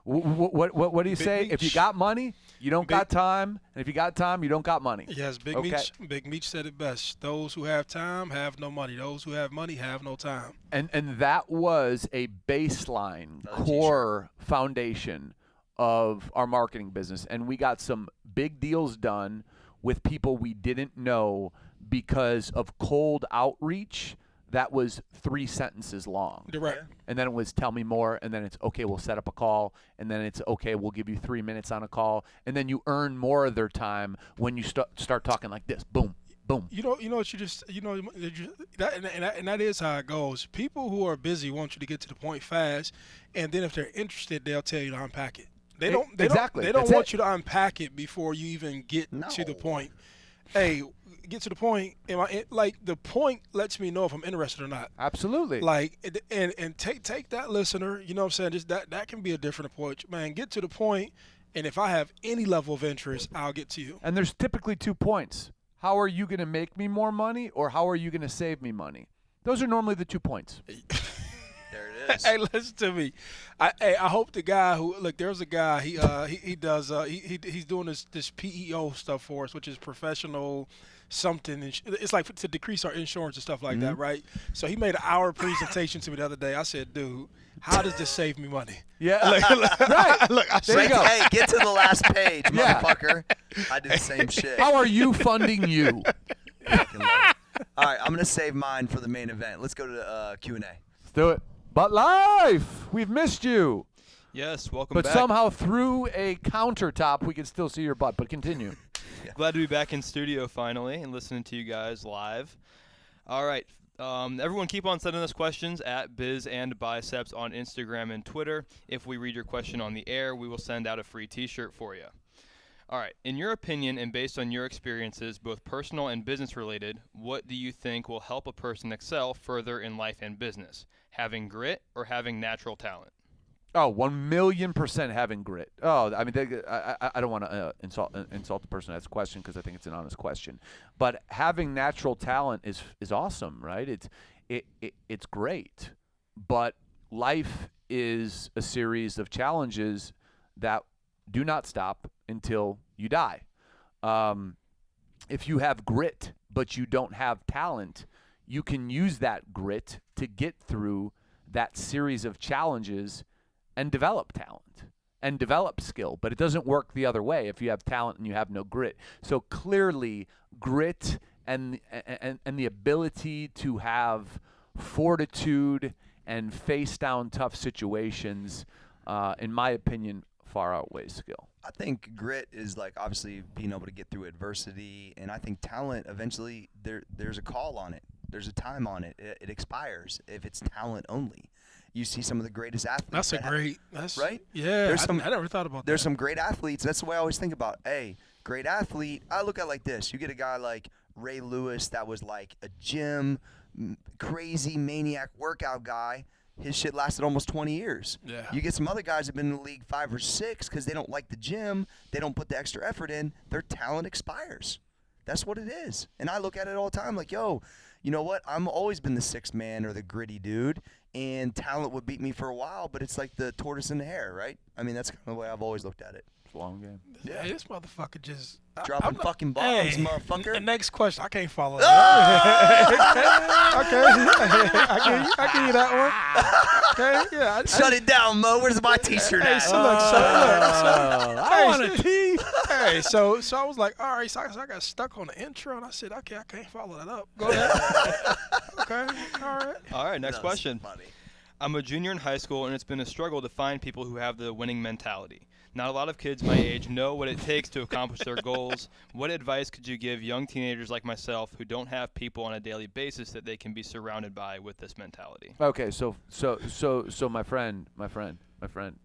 What do you say? If you got money, you don't got time. And if you got time, you don't got money. Yes, Big Meech said it best. Those who have time have no money. Those who have money have no time. And that was a baseline, core foundation of our marketing business. And we got some big deals done with people we didn't know because of cold outreach that was 3 sentences long. Direct. And then it was tell me more, and then it's okay, we'll set up a call, and then it's okay, we'll give you 3 minutes on a call, and then you earn more of their time when you start talking like this. Boom, boom. You know what you just that is how it goes. People who are busy want you to get to the point fast, and then if they're interested, they'll tell you to unpack it. They don't want you to unpack it before you even get to the point. Hey, get to the point. The point lets me know if I'm interested or not. Absolutely. And take that listener. You know what I'm saying? Just that can be a different approach, man. Get to the point, and if I have any level of interest, I'll get to you. And there's typically 2 points. How are you going to make me more money, or how are you going to save me money? Those are normally the 2 points. There it is. Hey, listen to me. I hope the guy who there's a guy he does he's doing this PEO stuff for us, which is professional something. It's like to decrease our insurance and stuff like that, right? So he made an hour presentation to me the other day. I said, dude, how does this save me money? Yeah, right. Look, I There you go. Hey, get to the last page, motherfucker. I do the same shit. How are you funding you? Fucking love it. All right, I'm gonna save mine for the main event. Let's go to Q&A. Let's do it. But life, we've missed you. Yes, welcome But back. somehow through a countertop, we can still see your butt. But continue. Glad to be back in studio finally and listening to you guys live. All right. Everyone keep on sending us questions at Biz and Biceps on Instagram and Twitter. If we read your question on the air, we will send out a free t-shirt for you. All right. In your opinion and based on your experiences, both personal and business related, what do you think will help a person excel further in life and business? Having grit or having natural talent? Oh, 1,000,000% having grit. Oh, I mean, I don't want to insult the person who asks the question because I think it's an honest question. But having natural talent is awesome, right? It's great. But life is a series of challenges that do not stop until you die. If you have grit but you don't have talent, you can use that grit to get through that series of challenges and develop talent and develop skill. But it doesn't work the other way if you have talent and you have no grit. So clearly, grit and the ability to have fortitude and face down tough situations, in my opinion, far outweighs skill. I think grit is like obviously being able to get through adversity, and I think talent eventually there's a call on it. There's a time on it. It expires if it's talent only. You see some of the greatest athletes. That's right. Yeah, I never thought about that. There's some great athletes. That's the way I always think about. Hey, great athlete. I look at it like this. You get a guy like Ray Lewis that was like a gym crazy maniac workout guy. His shit lasted almost 20 years. Yeah. You get some other guys that have been in the league 5 or 6 because they don't like the gym. They don't put the extra effort in. Their talent expires. That's what it is. And I look at it all the time like, yo, you know what? I'm always been the sixth man or the gritty dude, and talent would beat me for a while, but it's like the tortoise and the hare, right? I mean, that's kind of the way I've always looked at it. It's a long game. Yeah, this motherfucker just dropping fucking bombs, motherfucker. Next question. I can't follow that. I give you that one. Okay, yeah. Shut it down, Mo. Where's my T-shirt at? I want a tee. Hey, so I was like, all right. So I got stuck on the intro, and I said, okay, I can't follow that up. Go ahead. Okay, all right. All right, next question. Funny. I'm a junior in high school, and it's been a struggle to find people who have the winning mentality. Not a lot of kids my age know what it takes to accomplish their goals. What advice could you give young teenagers like myself who don't have people on a daily basis that they can be surrounded by with this mentality? Okay, so my friend,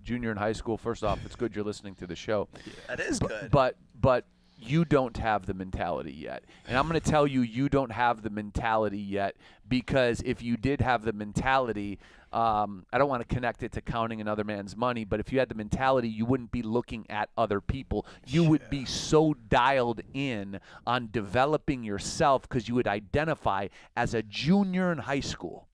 junior in high school. First off, it's good you're listening to the show. That is good. But you don't have the mentality yet. And I'm going to tell you don't have the mentality yet, because if you did have the mentality, I don't want to connect it to counting another man's money, but if you had the mentality, you wouldn't be looking at other people. You would be so dialed in on developing yourself, because you would identify as a junior in high school.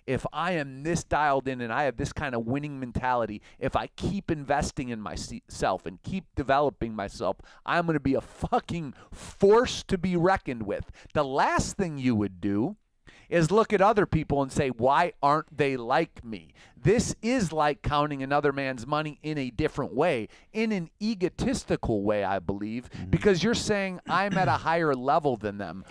If I am this dialed in and I have this kind of winning mentality, if I keep investing in myself and keep developing myself, I'm going to be a fucking force to be reckoned with. The last thing you would do is look at other people and say, why aren't they like me? This is like counting another man's money in a different way, in an egotistical way, I believe, because you're saying I'm at a higher level than them.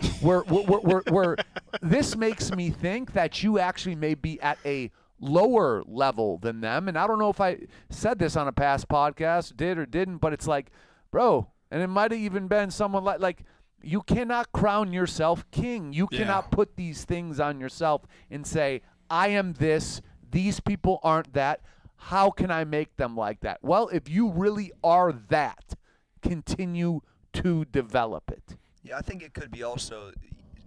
This makes me think that you actually may be at a lower level than them. And I don't know if I said this on a past podcast, did or didn't, but it's like, bro, and it might have even been someone like you cannot crown yourself king. You cannot put these things on yourself and say, I am this, these people aren't that. How can I make them like that? Well, if you really are that, continue to develop it. Yeah, I think it could be also,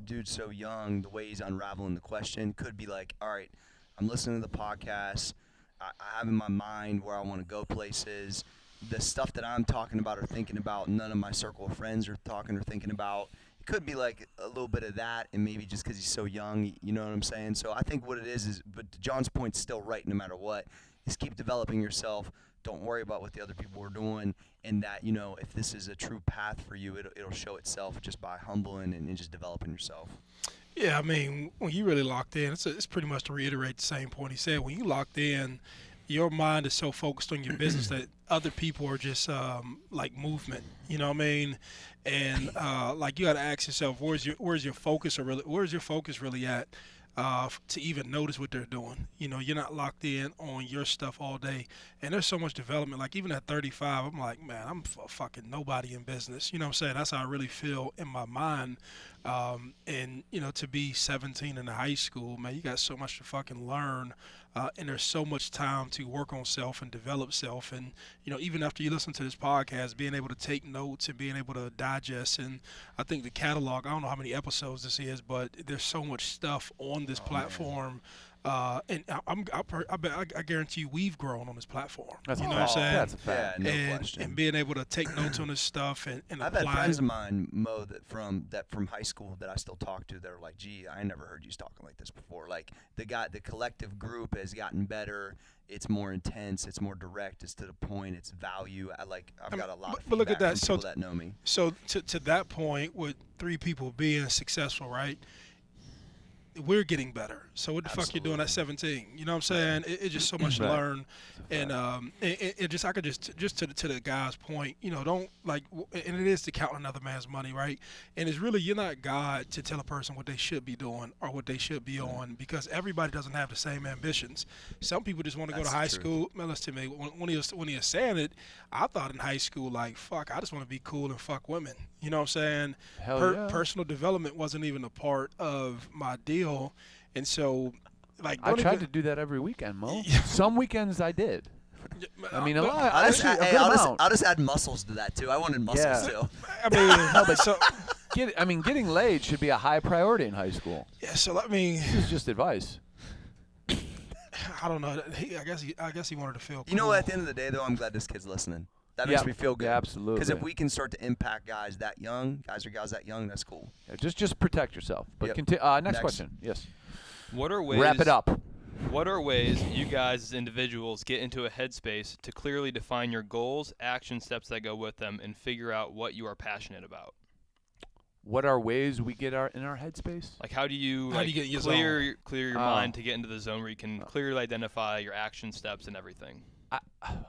dude, so young, the way he's unraveling the question could be like, all right, I'm listening to the podcast. I have in my mind where I want to go places. The stuff that I'm talking about or thinking about, none of my circle of friends are talking or thinking about. It could be like a little bit of that, and maybe just because he's so young, you know what I'm saying? So I think what it is, but John's point's still right no matter what, is keep developing yourself. Don't worry about what the other people are doing, and that, you know, if this is a true path for you, it'll show itself just by humbling and just developing yourself. Yeah, I mean, when you really locked in, it's pretty much to reiterate the same point he said. When you locked in, your mind is so focused on your business that other people are just like movement. You know what I mean? And like you got to ask yourself, where's your focus really at? To even notice what they're doing. You know, you're not locked in on your stuff all day. And there's so much development. Like even at 35, I'm like, man, I'm fucking nobody in business. You know what I'm saying? That's how I really feel in my mind. And, you know, to be 17 in high school, man, you got so much to fucking learn. And there's so much time to work on self and develop self. And, you know, even after you listen to this podcast, being able to take notes and being able to digest. And I think the catalog, I don't know how many episodes this is, but there's so much stuff on this platform. And I guarantee you we've grown on this platform. That's you know what I'm saying? That's a fact. Yeah, no question. And being able to take notes on this stuff and I've apply. had friends of mine, Mo, that from high school that I still talk to. They're like, "Gee, I never heard you talking like this before." Like the collective group has gotten better. It's more intense. It's more direct. It's to the point. It's value. I've got a lot of but look at feedback that. from people that know me. So to that point, with 3 people being successful, right? We're getting better. So what the fuck you doing at 17? You know what I'm saying? It's just so much to learn, and it just I could just to the guy's point, you know, don't like, and it is to count another man's money, right? And it's really, you're not God to tell a person what they should be doing or what they should be on, because everybody doesn't have the same ambitions. Some people just want to go to high school. Man, listen to me. When he was saying it, I thought in high school, like, fuck, I just want to be cool and fuck women. You know what I'm saying? Hell yeah. Personal development wasn't even a part of my deal. And so, like, I tried to do that every weekend, Mo. Some weekends I did. I mean, a lot. I'll just add muscles to that too. I wanted muscles too. I mean, no, but so getting laid should be a high priority in high school. yeah. So I mean, This is just advice. I don't know. I guess he wanted to feel. You know cool. what? At the end of the day, though, I'm glad this kid's listening. That makes me feel good. Yeah, absolutely. Because if we can start to impact guys that young, guys or gals that young, that's cool. Yeah, just protect yourself. But Yep. next question. Yes. What are ways? Wrap it up. What are ways you guys as individuals get into a headspace to clearly define your goals, action steps that go with them, and figure out what you are passionate about? What are ways we get in our headspace? Like, how do you get in your clear your mind to get into the zone where you can clearly identify your action steps and everything?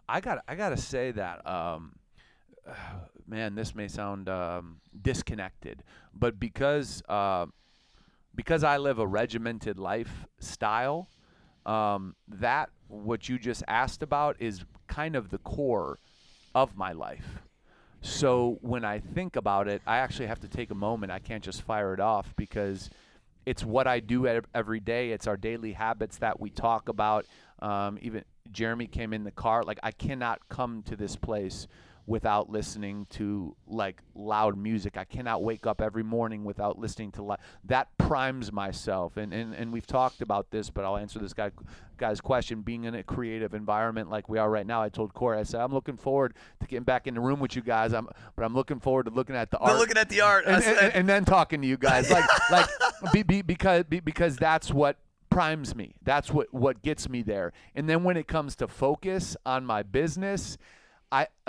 I gotta say that, man, this may sound disconnected, but because I live a regimented lifestyle, that what you just asked about is kind of the core of my life. So when I think about it, I actually have to take a moment. I can't just fire it off because it's what I do every day. It's our daily habits that we talk about. Even Jeremy came in the car. Like, I cannot come to this place without listening to like loud music. I cannot wake up every morning without listening to that primes myself. And we've talked about this, but I'll answer this guy's question. Being in a creative environment like we are right now, I told Cory, I said, I'm looking forward to getting back in the room with you guys. But I'm looking forward to looking at the art. Looking at the art. And then talking to you guys. Because that's what primes me. That's what gets me there. And then when it comes to focus on my business,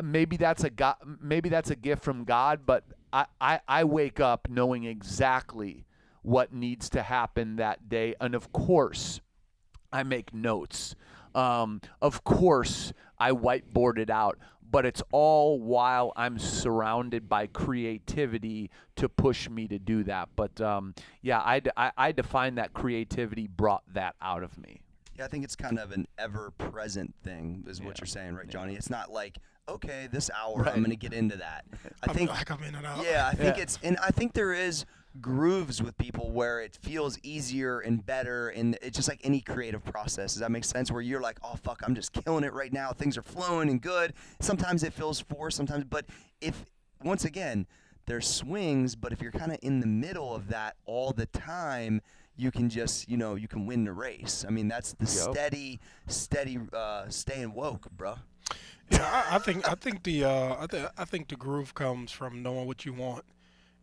maybe that's a gift from God, but I wake up knowing exactly what needs to happen that day, and of course, I make notes. Of course, I whiteboard it out, but it's all while I'm surrounded by creativity to push me to do that. But I define that creativity brought that out of me. Yeah, I think it's kind of an ever-present thing, is what you're saying, right, Johnny? It's not like, okay, this hour I'm going to get into that. I think I'm in and out. Yeah, I think and I think there is grooves with people where it feels easier and better, and it's just like any creative process. Does that make sense? Where you're like, oh fuck, I'm just killing it right now. Things are flowing and good. Sometimes it feels forced, sometimes, but once again, there's swings, but if you're kind of in the middle of that all the time, you can just, you can win the race. I mean, that's the steady, staying woke, bro. Yeah, I think the groove comes from knowing what you want,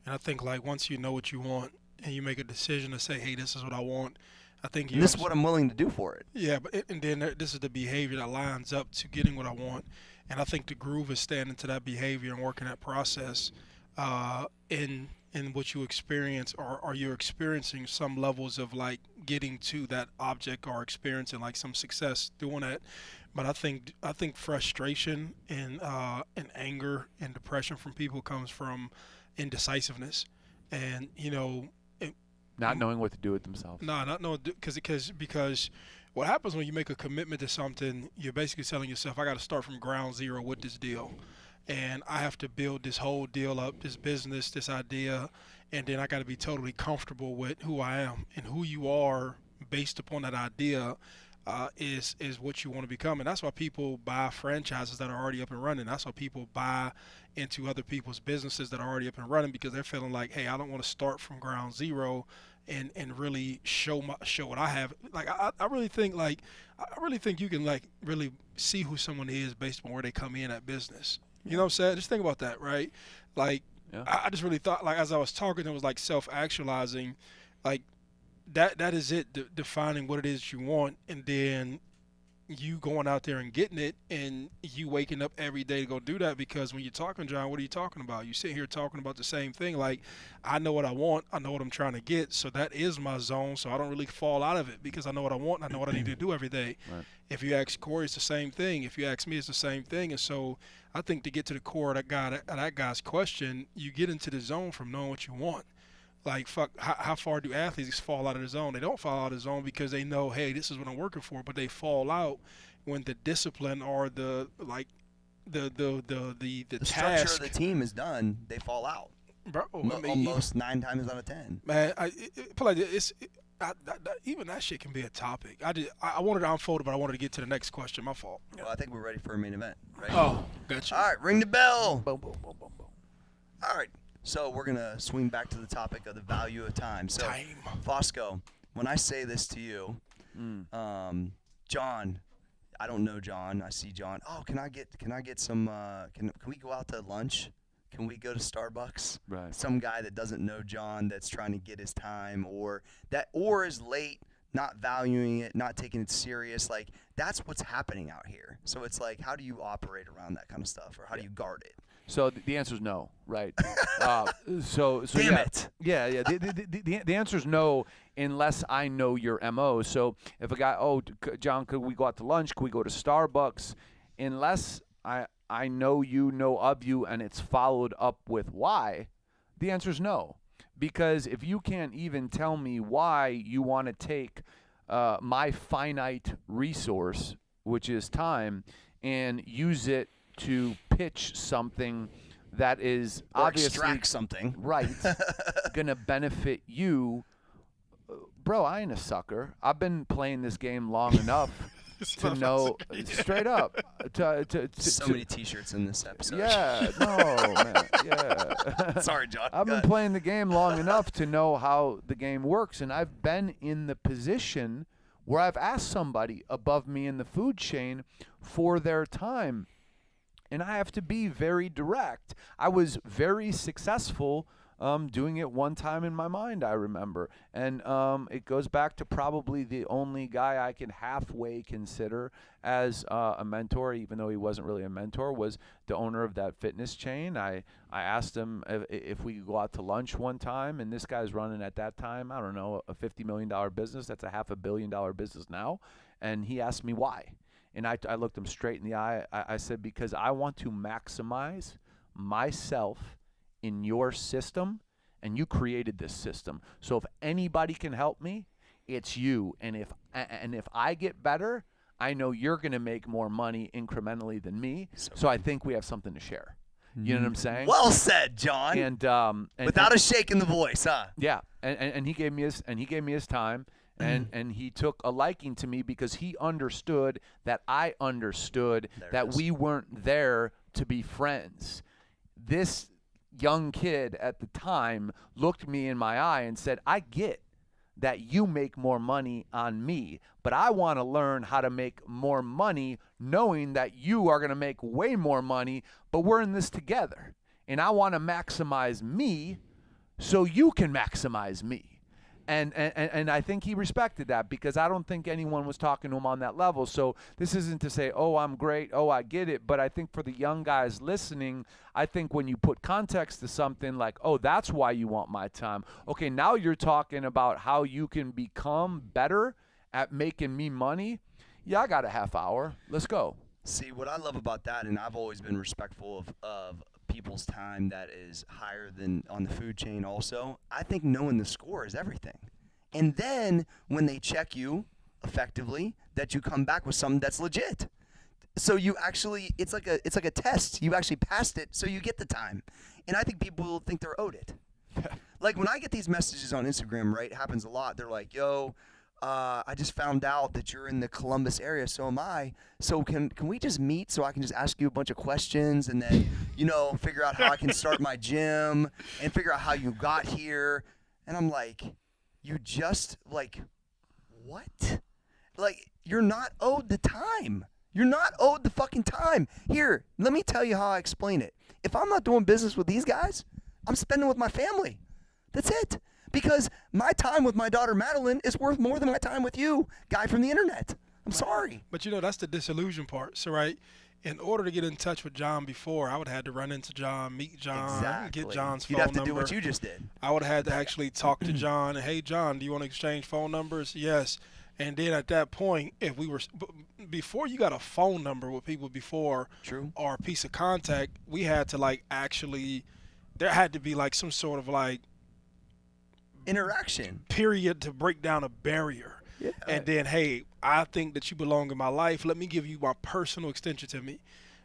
and I think like once you know what you want and you make a decision to say, hey, this is what I want, I think this is what I'm willing to do for it. Yeah, and then this is the behavior that lines up to getting what I want, and I think the groove is standing to that behavior and working that process. In what you experience, or are you experiencing some levels of like getting to that object or experiencing like some success doing that? But I think frustration and anger and depression from people comes from indecisiveness, and not knowing what to do with themselves. No, not knowing, because what happens when you make a commitment to something, you're basically telling yourself, I got to start from ground zero with this deal. And I have to build this whole deal up, this business, this idea, and then I got to be totally comfortable with who I am, and who you are based upon that idea is what you want to become. And that's why people buy franchises that are already up and running. That's why people buy into other people's businesses that are already up and running, because they're feeling like, hey, I don't want to start from ground zero and really show what I have. Like I really think you can like really see who someone is based on where they come in at business. You know what I'm saying? Just think about that, right? Like, I just really thought, like, as I was talking, it was like self-actualizing, like that is it, defining what it is you want, and then you going out there and getting it, and you waking up every day to go do that. Because when you're talking, John, what are you talking about? You sit here talking about the same thing. Like, I know what I want, I know what I'm trying to get, so that is my zone. So I don't really fall out of it because I know what I want, and I know what I need to do every day. Right. If you ask Cory, it's the same thing. If you ask me, it's the same thing. And so I think to get to the core of that guy's question, you get into the zone from knowing what you want. Like, how far do athletes fall out of the zone? They don't fall out of the zone because they know, hey, this is what I'm working for, but they fall out when the discipline or the structure of the team is done. They fall out. Bro, almost 9 times out of 10. Man, even that shit can be a topic. I wanted to unfold it, but I wanted to get to the next question. My fault. Well, I think we're ready for a main event, right? Oh, gotcha. All right, ring the bell. Boom, boom, boom, boom, boom. All right. So we're going to swing back to the topic of the value of time. So, Fosco, when I say this to you, John, I don't know John. I see John. Oh, can I get some, can we go out to lunch? Can we go to Starbucks? Right. Some guy that doesn't know John that's trying to get his time or is late, not valuing it, not taking it serious. Like, that's what's happening out here. So it's like, how do you operate around that kind of stuff, or how do you guard it? So the answer is no, right? Damn it. Yeah. The answer is no unless I know your MO. So if a guy, John, could we go out to lunch? Could we go to Starbucks? Unless I know you, know of you, and it's followed up with why, the answer is no. Because if you can't even tell me why you want to take my finite resource, which is time, and use it to pitch something that is Or obviously extract something. right gonna benefit you, bro, I ain't a sucker. I've been playing this game long enough to know straight up. So many T-shirts in this episode. Yeah, no, man. Yeah. Sorry, John. I've Go been ahead. playing the game long enough to know how the game works, and I've been in the position where I've asked somebody above me in the food chain for their time. And I have to be very direct. I was very successful doing it one time in my mind, I remember. And it goes back to probably the only guy I can halfway consider as a mentor, even though he wasn't really a mentor, was the owner of that fitness chain. I asked him if we could go out to lunch one time, and this guy's running at that time, I don't know, a $50 million business. That's a $500 million business now. And he asked me why. And I looked him straight in the eye. I said, because I want to maximize myself in your system, and you created this system. So if anybody can help me, it's you. And if I get better, I know you're going to make more money incrementally than me. So I think we have something to share. You know what I'm saying? Well said, John. And Without a shake in the voice, huh? yeah, and he gave me his time. And he took a liking to me because he understood that I understood that we weren't there to be friends. This young kid at the time looked me in my eye and said, I get that you make more money on me, but I want to learn how to make more money knowing that you are going to make way more money, but we're in this together. And I want to maximize me so you can maximize me. And I think he respected that, because I don't think anyone was talking to him on that level. So this isn't to say, oh, I'm great, oh, I get it. But I think for the young guys listening, I think when you put context to something like, oh, that's why you want my time. Okay, now you're talking about how you can become better at making me money. Yeah, I got a half hour. Let's go. See, what I love about that, and I've always been respectful of people's time that is higher than on the food chain also, I think knowing the score is everything. And then when they check you effectively, that you come back with something that's legit. So you actually, it's like a test. You actually passed it, so you get the time. And I think people think they're owed it. Like when I get these messages on Instagram, right, it happens a lot. They're like, yo, I just found out that you're in the Columbus area, so am I. So can we just meet so I can just ask you a bunch of questions and then, figure out how I can start my gym and figure out how you got here? And I'm like, you just, what? Like, you're not owed the time. You're not owed the fucking time. Here, let me tell you how I explain it. If I'm not doing business with these guys, I'm spending with my family. That's it. Because my time with my daughter Madeline is worth more than my time with you, guy from the internet. I'm sorry. But that's the disillusion part. So, right, in order to get in touch with John before, I would have had to run into John, meet John, Exactly. get John's You'd phone have to number. do what you just did. I would have had to actually talk to John. Hey, John, do you want to exchange phone numbers? Yes. And then at that point, if we were before you got a phone number with people before, True, or a piece of contact, we had to actually, there had to be some sort of interaction period to break down a barrier. Yeah. And then, hey, I think that you belong in my life. Let me give you my personal extension to me.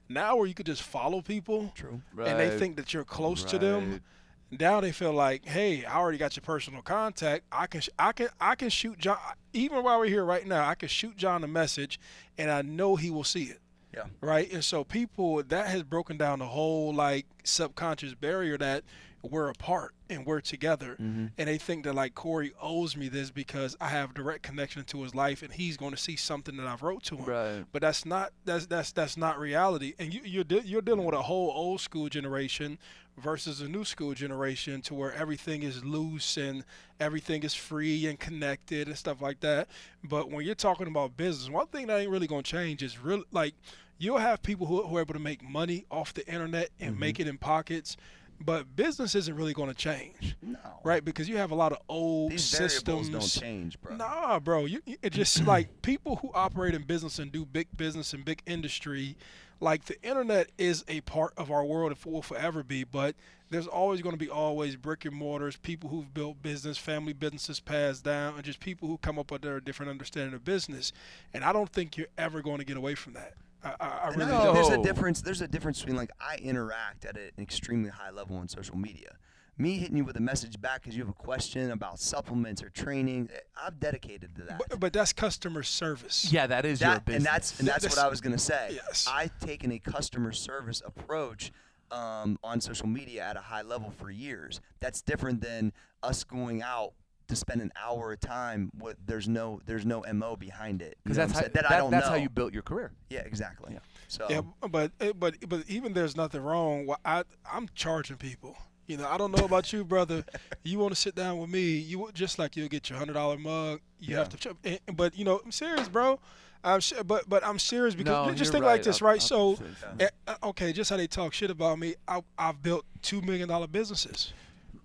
Now where you could just follow people, True, and they think that you're close to them. Now they feel like, hey, I already got your personal contact. I can shoot John, even while we're here right now. I can shoot John a message, and I know he will see it. Yeah. Right. And so people, that has broken down the whole subconscious barrier that we're apart and we're together. Mm-hmm. And they think that Cory owes me this because I have direct connection to his life and he's going to see something that I've wrote to him. Right. But that's not reality. And you're dealing with a whole old school generation versus a new school generation, to where everything is loose and everything is free and connected and stuff like that. But when you're talking about business, one thing that ain't really going to change is really you'll have people who are able to make money off the internet and Mm-hmm. make it in pockets. But business isn't really going to change, No. right? Because you have a lot of old These systems. variables don't change, bro. Nah, bro. It just people who operate in business and do big business and big industry, the internet is a part of our world. It will forever be. But there's always going to be brick and mortars, people who've built business, family businesses passed down, and just people who come up with their different understanding of business. And I don't think you're ever going to get away from that. I And really No. there's don't. a difference. There's a difference between like I interact at an extremely high level on social media. Me hitting you with a message back because you have a question about supplements or training, I'm dedicated to that. But that's customer service. Yeah, that is your That, business. and that's what I was gonna say. Yes. I've taken a customer service approach on social media at a high level for years. That's different than us going out to spend an hour at a time. There's no MO behind it. You Because know that's what I'm how saying? That I don't that's know. how you built your career. Yeah, exactly. Yeah. So Yeah, but even there's nothing wrong. I'm charging people. You know, I don't know about you, brother. You want to sit down with me? You just like you'll get your $100 mug. You have to, but you know, I'm serious, bro. But I'm serious because No, just you're think right. like this, right? So, Yeah. okay, just how they talk shit about me. I've built $2 million businesses,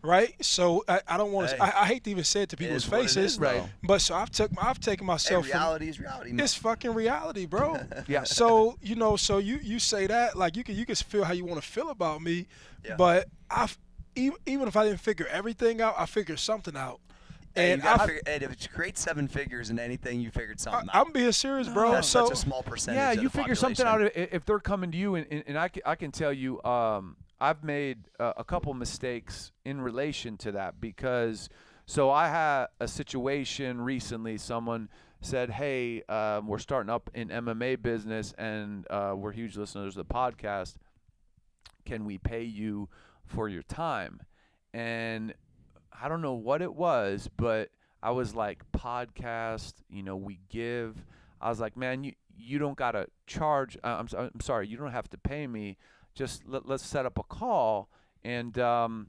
right? So I don't want to. Hey. I hate to even say it to people's is what it faces, is, Right. though. But so I've taken Hey, myself. from, reality is reality. man. it's fucking reality, bro. Yeah. So you know, so you say that like you can feel how you want to feel about me, Yeah. but even if I didn't figure everything out, I figured something out. Hey, And you gotta I, figure, hey, if you create 7 figures in anything, you figured something out. I'm being serious, bro. That's So such a small percentage. Yeah, of you the figure something out population. if they're coming to you, and I can tell you, I've made a couple mistakes in relation to that because, so I had a situation recently. Someone said, "Hey, we're starting up an MMA business, and we're huge listeners of the podcast. Can we pay you for your time?" And I don't know what it was, but I was like, podcast, we give. I was like, man, you don't got to charge. I'm sorry, you don't have to pay me. Just let's set up a call, and I'll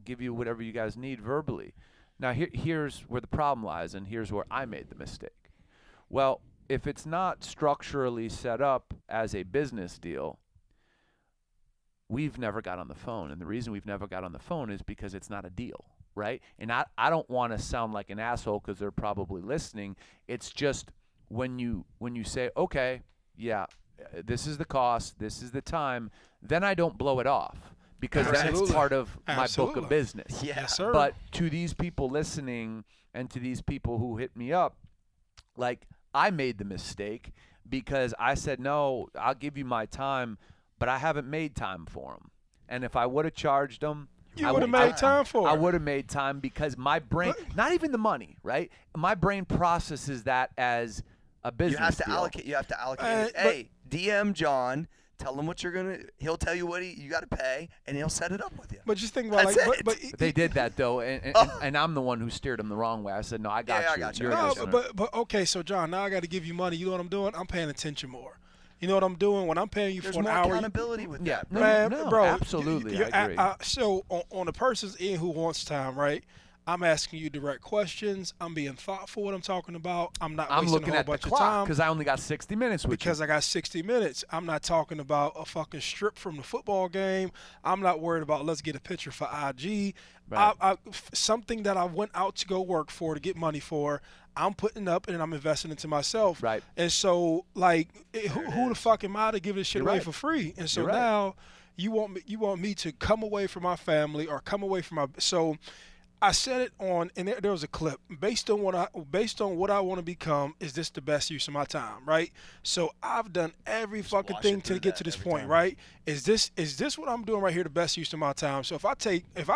give you whatever you guys need verbally. Now here's where the problem lies, and here's where I made the mistake. Well, if it's not structurally set up as a business deal, we've never got on the phone. And the reason we've never got on the phone is because it's not a deal, right? And I don't want to sound like an asshole because they're probably listening. It's just when you say, okay, yeah, this is the cost, this is the time, then I don't blow it off because then it's Absolutely. part of my book Absolutely. of business. Yeah. yes, sir. But to these people listening and to these people who hit me up, like I made the mistake because I said, no, I'll give you my time, but I haven't made time for them. And if I would have charged them, you would have made time for I it. would have made time because my brain, not even the money, right? My brain processes that as a business You have to deal. allocate. You have to allocate. it. But- Hey, DM John. Tell him what you're gonna. He'll tell you what you got to pay, and he'll set it up with you. But just think about That's like, it. but But they did that though, and I'm the one who steered them the wrong way. I said, no, I got Yeah, I you. got you. You're a I No, got listener. but okay, so John, now I got to give you money. You know what I'm doing? I'm paying attention more. You know what I'm doing when I'm paying you There's for an more hour? accountability with Yeah, that. no, bro. Man, no, bro, absolutely, I agree. So on the person's end who wants time, right? I'm asking you direct questions. I'm being thoughtful what I'm talking about. I'm not I'm wasting looking a whole at the bunch of clock time because I only got 60 minutes with because you. I got 60 minutes. I'm not talking about a fucking strip from the football game. I'm not worried about let's get a picture for IG. Right. Something that I went out to go work for to get money for, I'm putting up and I'm investing into myself. Right. And so, like, who the fuck am I to give this shit You're away right. for free? And so You're right. now you want me to come away from my family or come away from my so. I said it on, and there was a clip based on what I want to become. Is this the best use of my time, right? So I've done every fucking wash thing it to through get that to this every point, time. right? Is this what I'm doing right here the best use of my time? So if I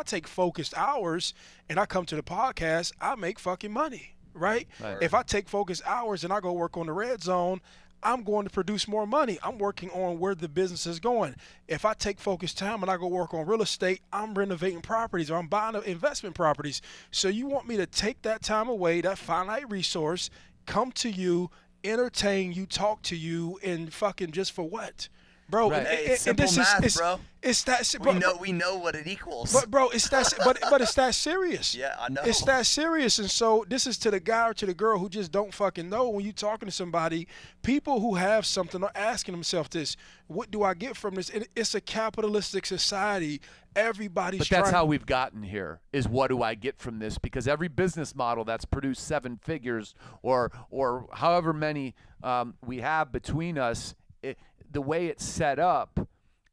take focused hours and I come to the podcast, I make fucking money, right? Right. If I take focused hours and I go work on the red zone, I'm going to produce more money. I'm working on where the business is going. If I take focused time and I go work on real estate, I'm renovating properties or I'm buying investment properties. So you want me to take that time away, that finite resource, come to you, entertain you, talk to you, and fucking just for what? Bro, Right. Hey, it's simple math, bro. It's that We know what it equals. but bro, it's that but it's that serious. Yeah, I know. It's that serious, and so this is to the guy or to the girl who just don't fucking know. When you talking to somebody, people who have something are asking themselves this: what do I get from this? And it's a capitalistic society. Everybody's But trying. that's how we've gotten here is what do I get from this? Because every business model that's produced 7 figures or however many we have between us, the way it's set up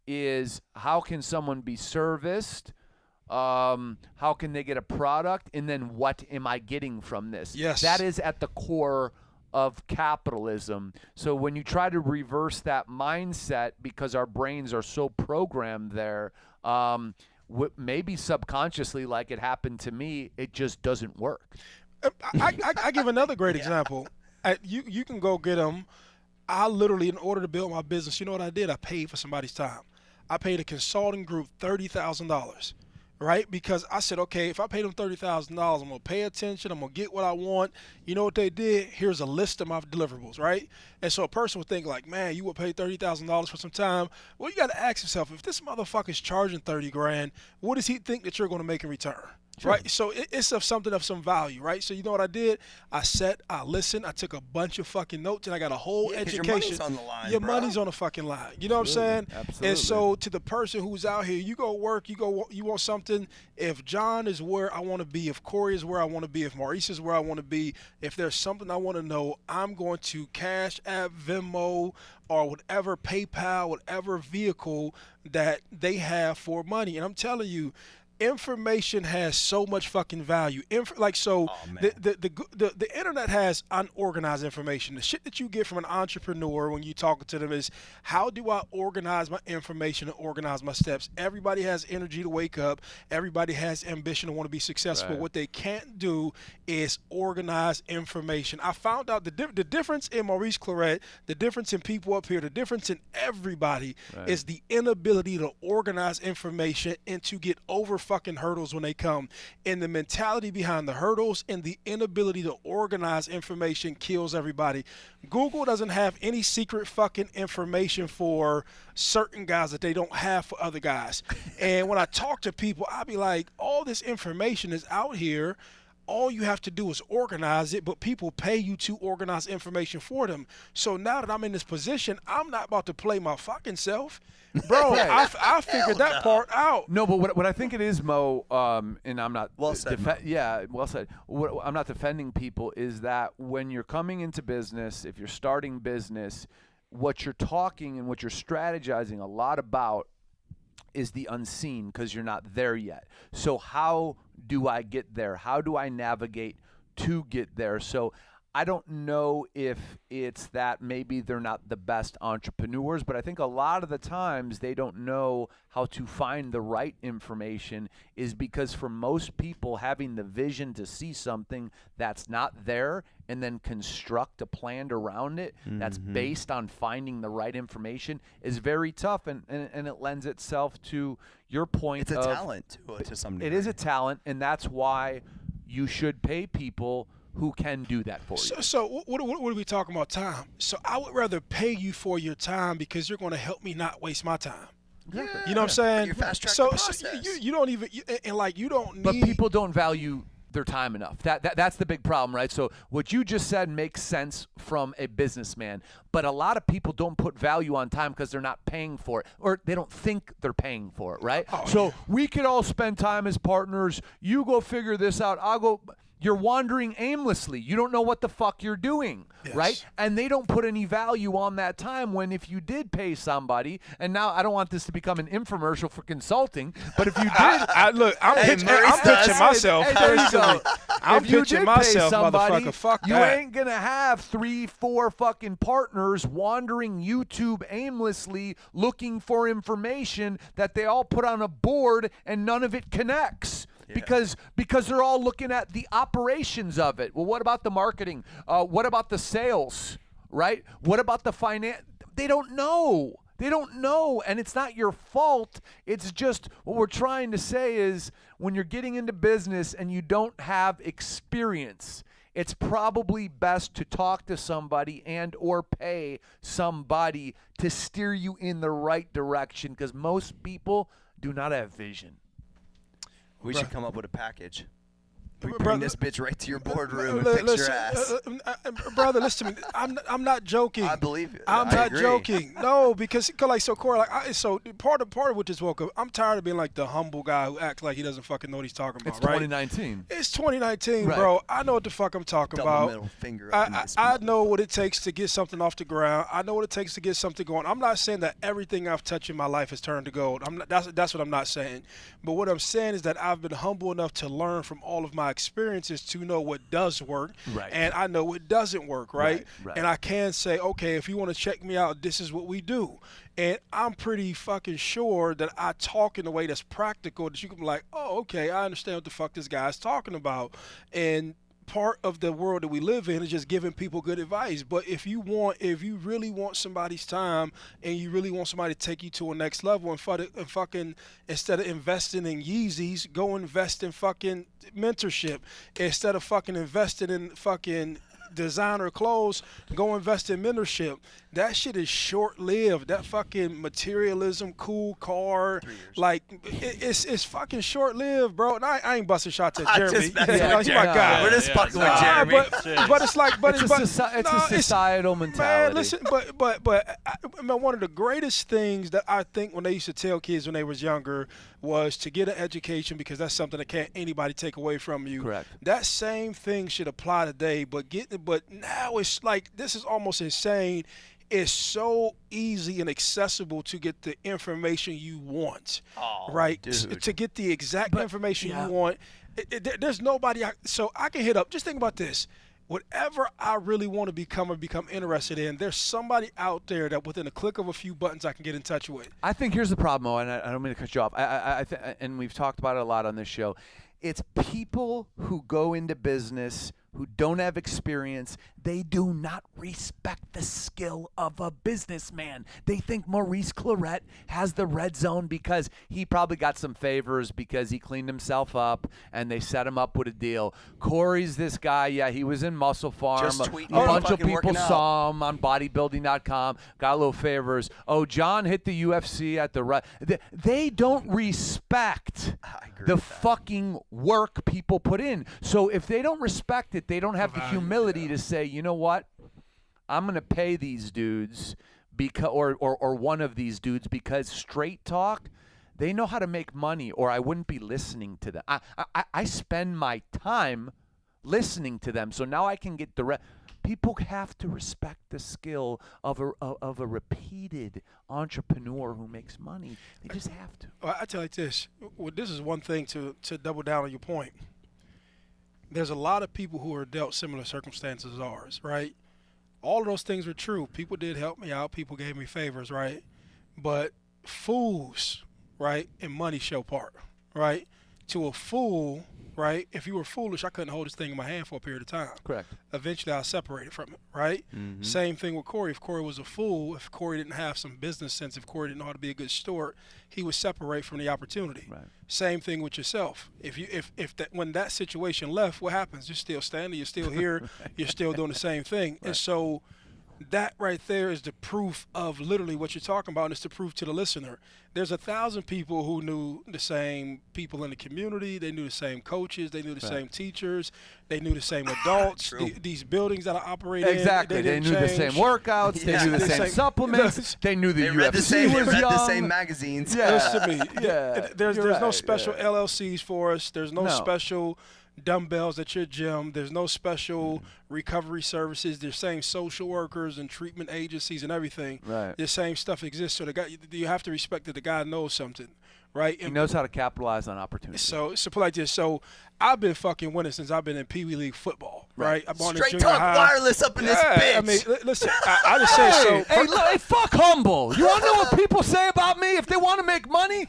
is how can someone be serviced? How can they get a product? And then what am I getting from this? Yes. That is at the core of capitalism. So when you try to reverse that mindset, because our brains are so programmed there, maybe subconsciously, like it happened to me, it just doesn't work. I give another great example. You can go get them. I literally, in order to build my business, you know what I did? I paid for somebody's time. I paid a consulting group $30,000, right? Because I said, okay, if I pay them $30,000, I'm going to pay attention. I'm going to get what I want. You know what they did? Here's a list of my deliverables, right? And so a person would think like, man, you would pay $30,000 for some time. Well, you got to ask yourself, if this motherfucker's charging 30 grand, what does he think that you're going to make in return? Sure. Right, so it's something of some value, right? So you know what I did? I listened, I took a bunch of fucking notes, and I got a whole education. Your money's on the line, Your money's on the fucking line. You know what I'm saying? Absolutely. And so to the person who's out here, you go work, you want something. If John is where I want to be, if Cory is where I want to be, if Maurice is where I want to be, if there's something I want to know, I'm going to Cash App, Venmo, or whatever, PayPal, whatever vehicle that they have for money. And I'm telling you, information has so much fucking value. The internet has unorganized information. The shit that you get from an entrepreneur when you talk to them is, how do I organize my information and organize my steps? Everybody has energy to wake up. Everybody has ambition to want to be successful. Right. What they can't do is organize information. I found out the difference in Maurice Claret, the difference in people up here, the difference in everybody is the inability to organize information and to get over fucking hurdles when they come. And the mentality behind the hurdles and the inability to organize information kills everybody. Google doesn't have any secret fucking information for certain guys that they don't have for other guys. And when I talk to people, I'll be like, all this information is out here. All you have to do is organize it, but people pay you to organize information for them. So now that I'm in this position, I'm not about to play my fucking self. Bro, I figured that part out. No, but what I think it is, Mo, and I'm not well said. yeah, well said. I'm not defending people, is that when you're coming into business, if you're starting business, what you're talking and what you're strategizing a lot about is the unseen, because you're not there yet. So how do I get there? How do I navigate to get there? So I don't know if it's that maybe they're not the best entrepreneurs, but I think a lot of the times they don't know how to find the right information, is because for most people, having the vision to see something that's not there and then construct a plan around it that's based on finding the right information is very tough, and it lends itself to your point. It's a talent to some degree. It is a talent, and that's why you should pay people who can do that for you. So what are we talking about? Time. So I would rather pay you for your time because you're going to help me not waste my time. Yeah. You know what I'm saying? You fast track so, the process. you don't even you don't need. But people don't value their time enough. That's the big problem, right? So what you just said makes sense from a businessman, but a lot of people don't put value on time because they're not paying for it, or they don't think they're paying for it, right? So we could all spend time as partners. You go figure this out. I'll go. You're wandering aimlessly. You don't know what the fuck you're doing, right? And they don't put any value on that time, when if you did pay somebody, and now I don't want this to become an infomercial for consulting, but if you did, I'm pitching myself. I'm pitching myself, motherfucker. Fuck you that. ain't gonna have 3-4 fucking partners wandering YouTube aimlessly looking for information that they all put on a board and none of it connects. Because they're all looking at the operations of it. Well, what about the marketing? What about the sales, right? What about the finance? They don't know. They don't know, and it's not your fault. It's just what we're trying to say is, when you're getting into business and you don't have experience, it's probably best to talk to somebody and or pay somebody to steer you in the right direction, because most people do not have vision. We should come up with a package. We bring this bitch right to your boardroom and fix your ass. Brother, listen to me. I'm not joking. I believe it. I'm I not agree. joking. No, because Cory, part of what just woke up. I'm tired of being like the humble guy who acts like he doesn't fucking know what he's talking about. It's right? 2019. It's 2019, right. Bro. I know what the fuck I'm talking Double about. middle finger up in this I know what it takes to get something off the ground. I know what it takes to get something going. I'm not saying that everything I've touched in my life has turned to gold. That's what I'm not saying. But what I'm saying is that I've been humble enough to learn from all of my experiences to know what does work, Right. and I know what doesn't work, right? Right. And I can say, okay, if you want to check me out, this is what we do. And I'm pretty fucking sure that I talk in a way that's practical, that you can be like, oh, okay, I understand what the fuck this guy's talking about. And part of the world that we live in is just giving people good advice. But if you really want somebody's time and you really want somebody to take you to a next level and fucking instead of investing in Yeezys, go invest in fucking mentorship. Instead of fucking investing in fucking designer clothes, go invest in mentorship. That shit is short-lived. That fucking materialism, cool car, like it's fucking short-lived, bro. And I ain't busting shots at Jeremy. He's my guy. We're just fucking with Jeremy. But it's like, It's a societal mentality. Man, listen, but one of the greatest things that I think when they used to tell kids when they was younger was to get an education, because that's something that can't anybody take away from you. Correct. That same thing should apply today, but now it's like, this is almost insane. It's so easy and accessible to get the information you want, right? Dude. To get the exact information you want. There's nobody, so I can hit up. Just think about this. Whatever I really want to become or become interested in, there's somebody out there that within a click of a few buttons I can get in touch with. I think here's the problem, and I don't mean to cut you off. And we've talked about it a lot on this show. It's people who go into business who don't have experience. They do not respect the skill of a businessman. They think Maurice Claret has the red zone because he probably got some favors because he cleaned himself up and they set him up with a deal. Cory's this guy. Yeah, he was in Muscle Farm. Just A tweeting bunch of fucking people working out. saw him on bodybuilding.com, got a little favors. Oh, John hit the UFC at the they don't respect the fucking work people put in. So if they don't respect it, they don't have the humility to say, you know what, I'm going to pay these dudes because, or one of these dudes, because straight talk, they know how to make money, or I wouldn't be listening to them. I spend my time listening to them, so now I can get the people have to respect the skill of a repeated entrepreneur who makes money. They just have to. Well, I tell you like this. Well, this is one thing to double down on your point. There's a lot of people who are dealt similar circumstances as ours, right? All of those things were true. People did help me out. People gave me favors, right? But fools, right, and money show part, right? To a fool, right, if you were foolish, I couldn't hold this thing in my hand for a period of time. Correct. Eventually, I separated from it, right? Mm-hmm. Same thing with Cory. If Cory was a fool, if Cory didn't have some business sense, if Cory didn't know how to be a good steward, he would separate from the opportunity. Right. Same thing with yourself. When that situation left, what happens? You're still standing. You're still here. Right. You're still doing the same thing. Right. And so that right there is the proof of literally what you're talking about, and it's the proof to the listener. There's 1,000 people who knew the same people in the community. They knew the same coaches. They knew the same teachers. They knew the same adults. These buildings that I operate Exactly. in, they knew the same workouts. They knew the same supplements. They knew the They UFC read the same, was they read young. the same magazines. Yeah. Listen to me. Yeah. There's You're no right. special Yeah. LLCs for us. There's no No. special dumbbells at your gym. There's no special recovery services. There's same social workers and treatment agencies and everything. Right. The same stuff exists. So the guy, you have to respect that the guy knows something, right? He knows how to capitalize on opportunity. So like this. So I've been fucking winning since I've been in Pee Wee League football, right? I'm on the Straight junior talk high. wireless up in this bitch. I mean, listen, I just say so. Hey, fuck humble. You want to know what people say about me? If they want to make money,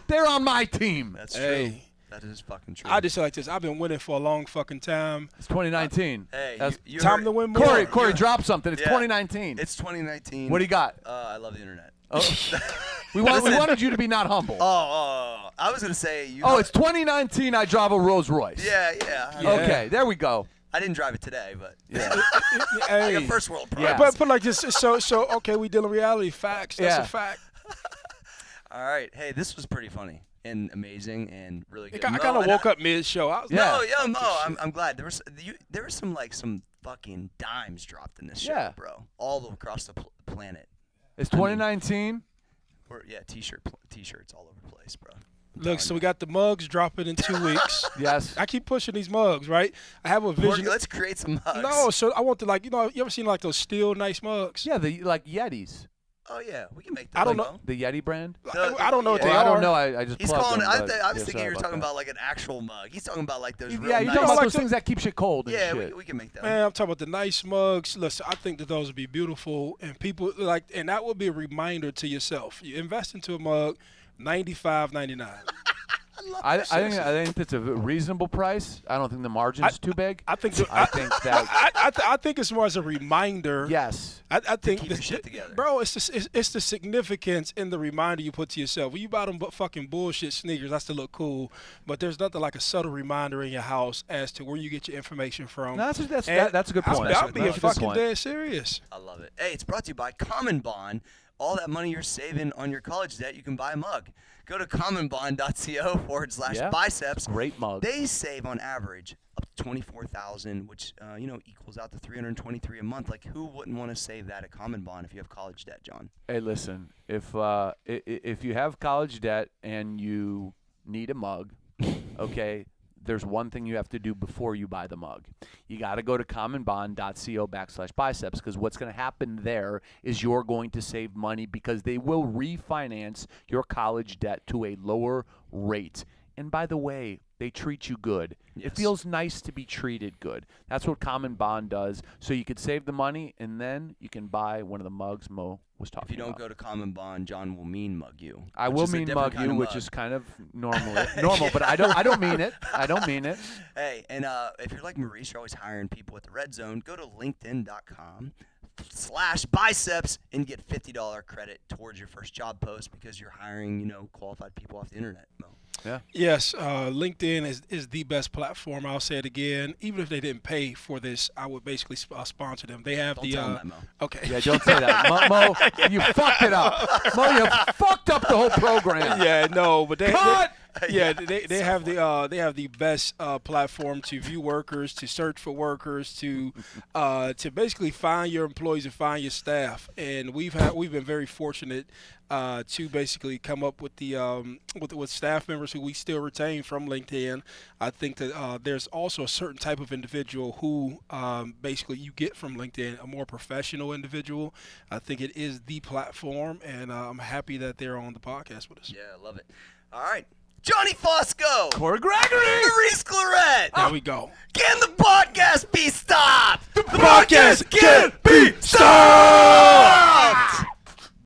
they're on my team. That's true. Hey. That is fucking true. I just say like this. I've been winning for a long fucking time. It's 2019. Hey, That's you Time heard- to win more. Corey, drop something. It's Yeah. 2019. It's 2019. What do you got? I love the internet. Oh. we wanted you to be not humble. I was gonna say. It's 2019. I drive a Rolls Royce. Yeah. Okay, there we go. I didn't drive it today, but Hey. like a first world problem. Yeah. But like this, so okay, we dealing reality facts. That's Yeah. a fact. All right. Hey, this was pretty funny and amazing and really good. I kind of woke up mid-show. I was Yeah. I'm glad there was some fucking dimes dropped in this show, Yeah. bro. All across the planet. It's 2019. T-shirts all over the place, bro. Look, so we got the mugs dropping in 2 weeks. Yes. I keep pushing these mugs, right? I have a vision. Let's create some mugs. No, so I want to you ever seen like those steel nice mugs? Yeah, the like Yetis. Oh yeah, we can make that. I don't Mo. know. The Yeti brand? I don't know what Yeah. they Well, I are. don't know. I just He's plugged calling. them, I but- was yeah, thinking sorry you were talking that. about like an actual mug. He's talking about like those real Yeah, you're nice. talking about like those the- things that keep shit cold and Yeah, shit. we can make that. Man, I'm talking about the nice mugs. Listen, I think that those would be beautiful, and people like, and that would be a reminder to yourself. You invest into a mug, $95.99. I think that's a reasonable price. I don't think the margin's too big. I think I think that I think it's more as a reminder. yes. I think keep your shit together. bro. It's the significance in the reminder you put to yourself. When you buy them fucking bullshit sneakers, that's to look cool. But there's nothing like a subtle reminder in your house as to where you get your information from. No, that's And a good point. I'm being That's a good fucking point. dead serious. I love it. Hey, it's brought to you by CommonBond. All that money you're saving on your college debt, you can buy a mug. Go to commonbond.co/biceps. Great mug. They save on average up to $24,000, which equals out to $323 a month. Like, who wouldn't want to save that at CommonBond if you have college debt, John? Hey, listen. If you have college debt and you need a mug, okay, there's one thing you have to do before you buy the mug. You got to go to commonbond.co/biceps because what's going to happen there is you're going to save money because they will refinance your college debt to a lower rate. And by the way, they treat you good. Yes. It feels nice to be treated good. That's what CommonBond does. So you could save the money and then you can buy one of the mugs Mo was talking If you don't about. go to CommonBond, John will mean mug you. I which will is a mean different mug kind you, of which mug. is kind of normal, but I don't mean it. I don't mean it. Hey, and if you're like Maurice, you're always hiring people at the Red Zone, go to linkedin.com/biceps and get $50 credit towards your first job post because you're hiring, qualified people off the internet. Mo. Yeah. Yes, LinkedIn is the best platform. I'll say it again. Even if they didn't pay for this, I would basically sponsor them. They have Don't tell them that, Mo. okay. Yeah, don't say that. Mo, you fucked it up. Mo, you fucked up the whole program. Yeah, no, but they Cut! they have the best platform to view workers, to search for workers, to basically find your employees and find your staff. And we've been very fortunate to basically come up with the with staff members who we still retain from LinkedIn. I think that there's also a certain type of individual who basically you get from LinkedIn, a more professional individual. I think it is the platform, and I'm happy that they're on the podcast with us. Yeah, I love it. All right. Johnny Fosco. Cory Gregory. Maurice Claret. There we go. Can the podcast be stopped? The podcast can't be stopped!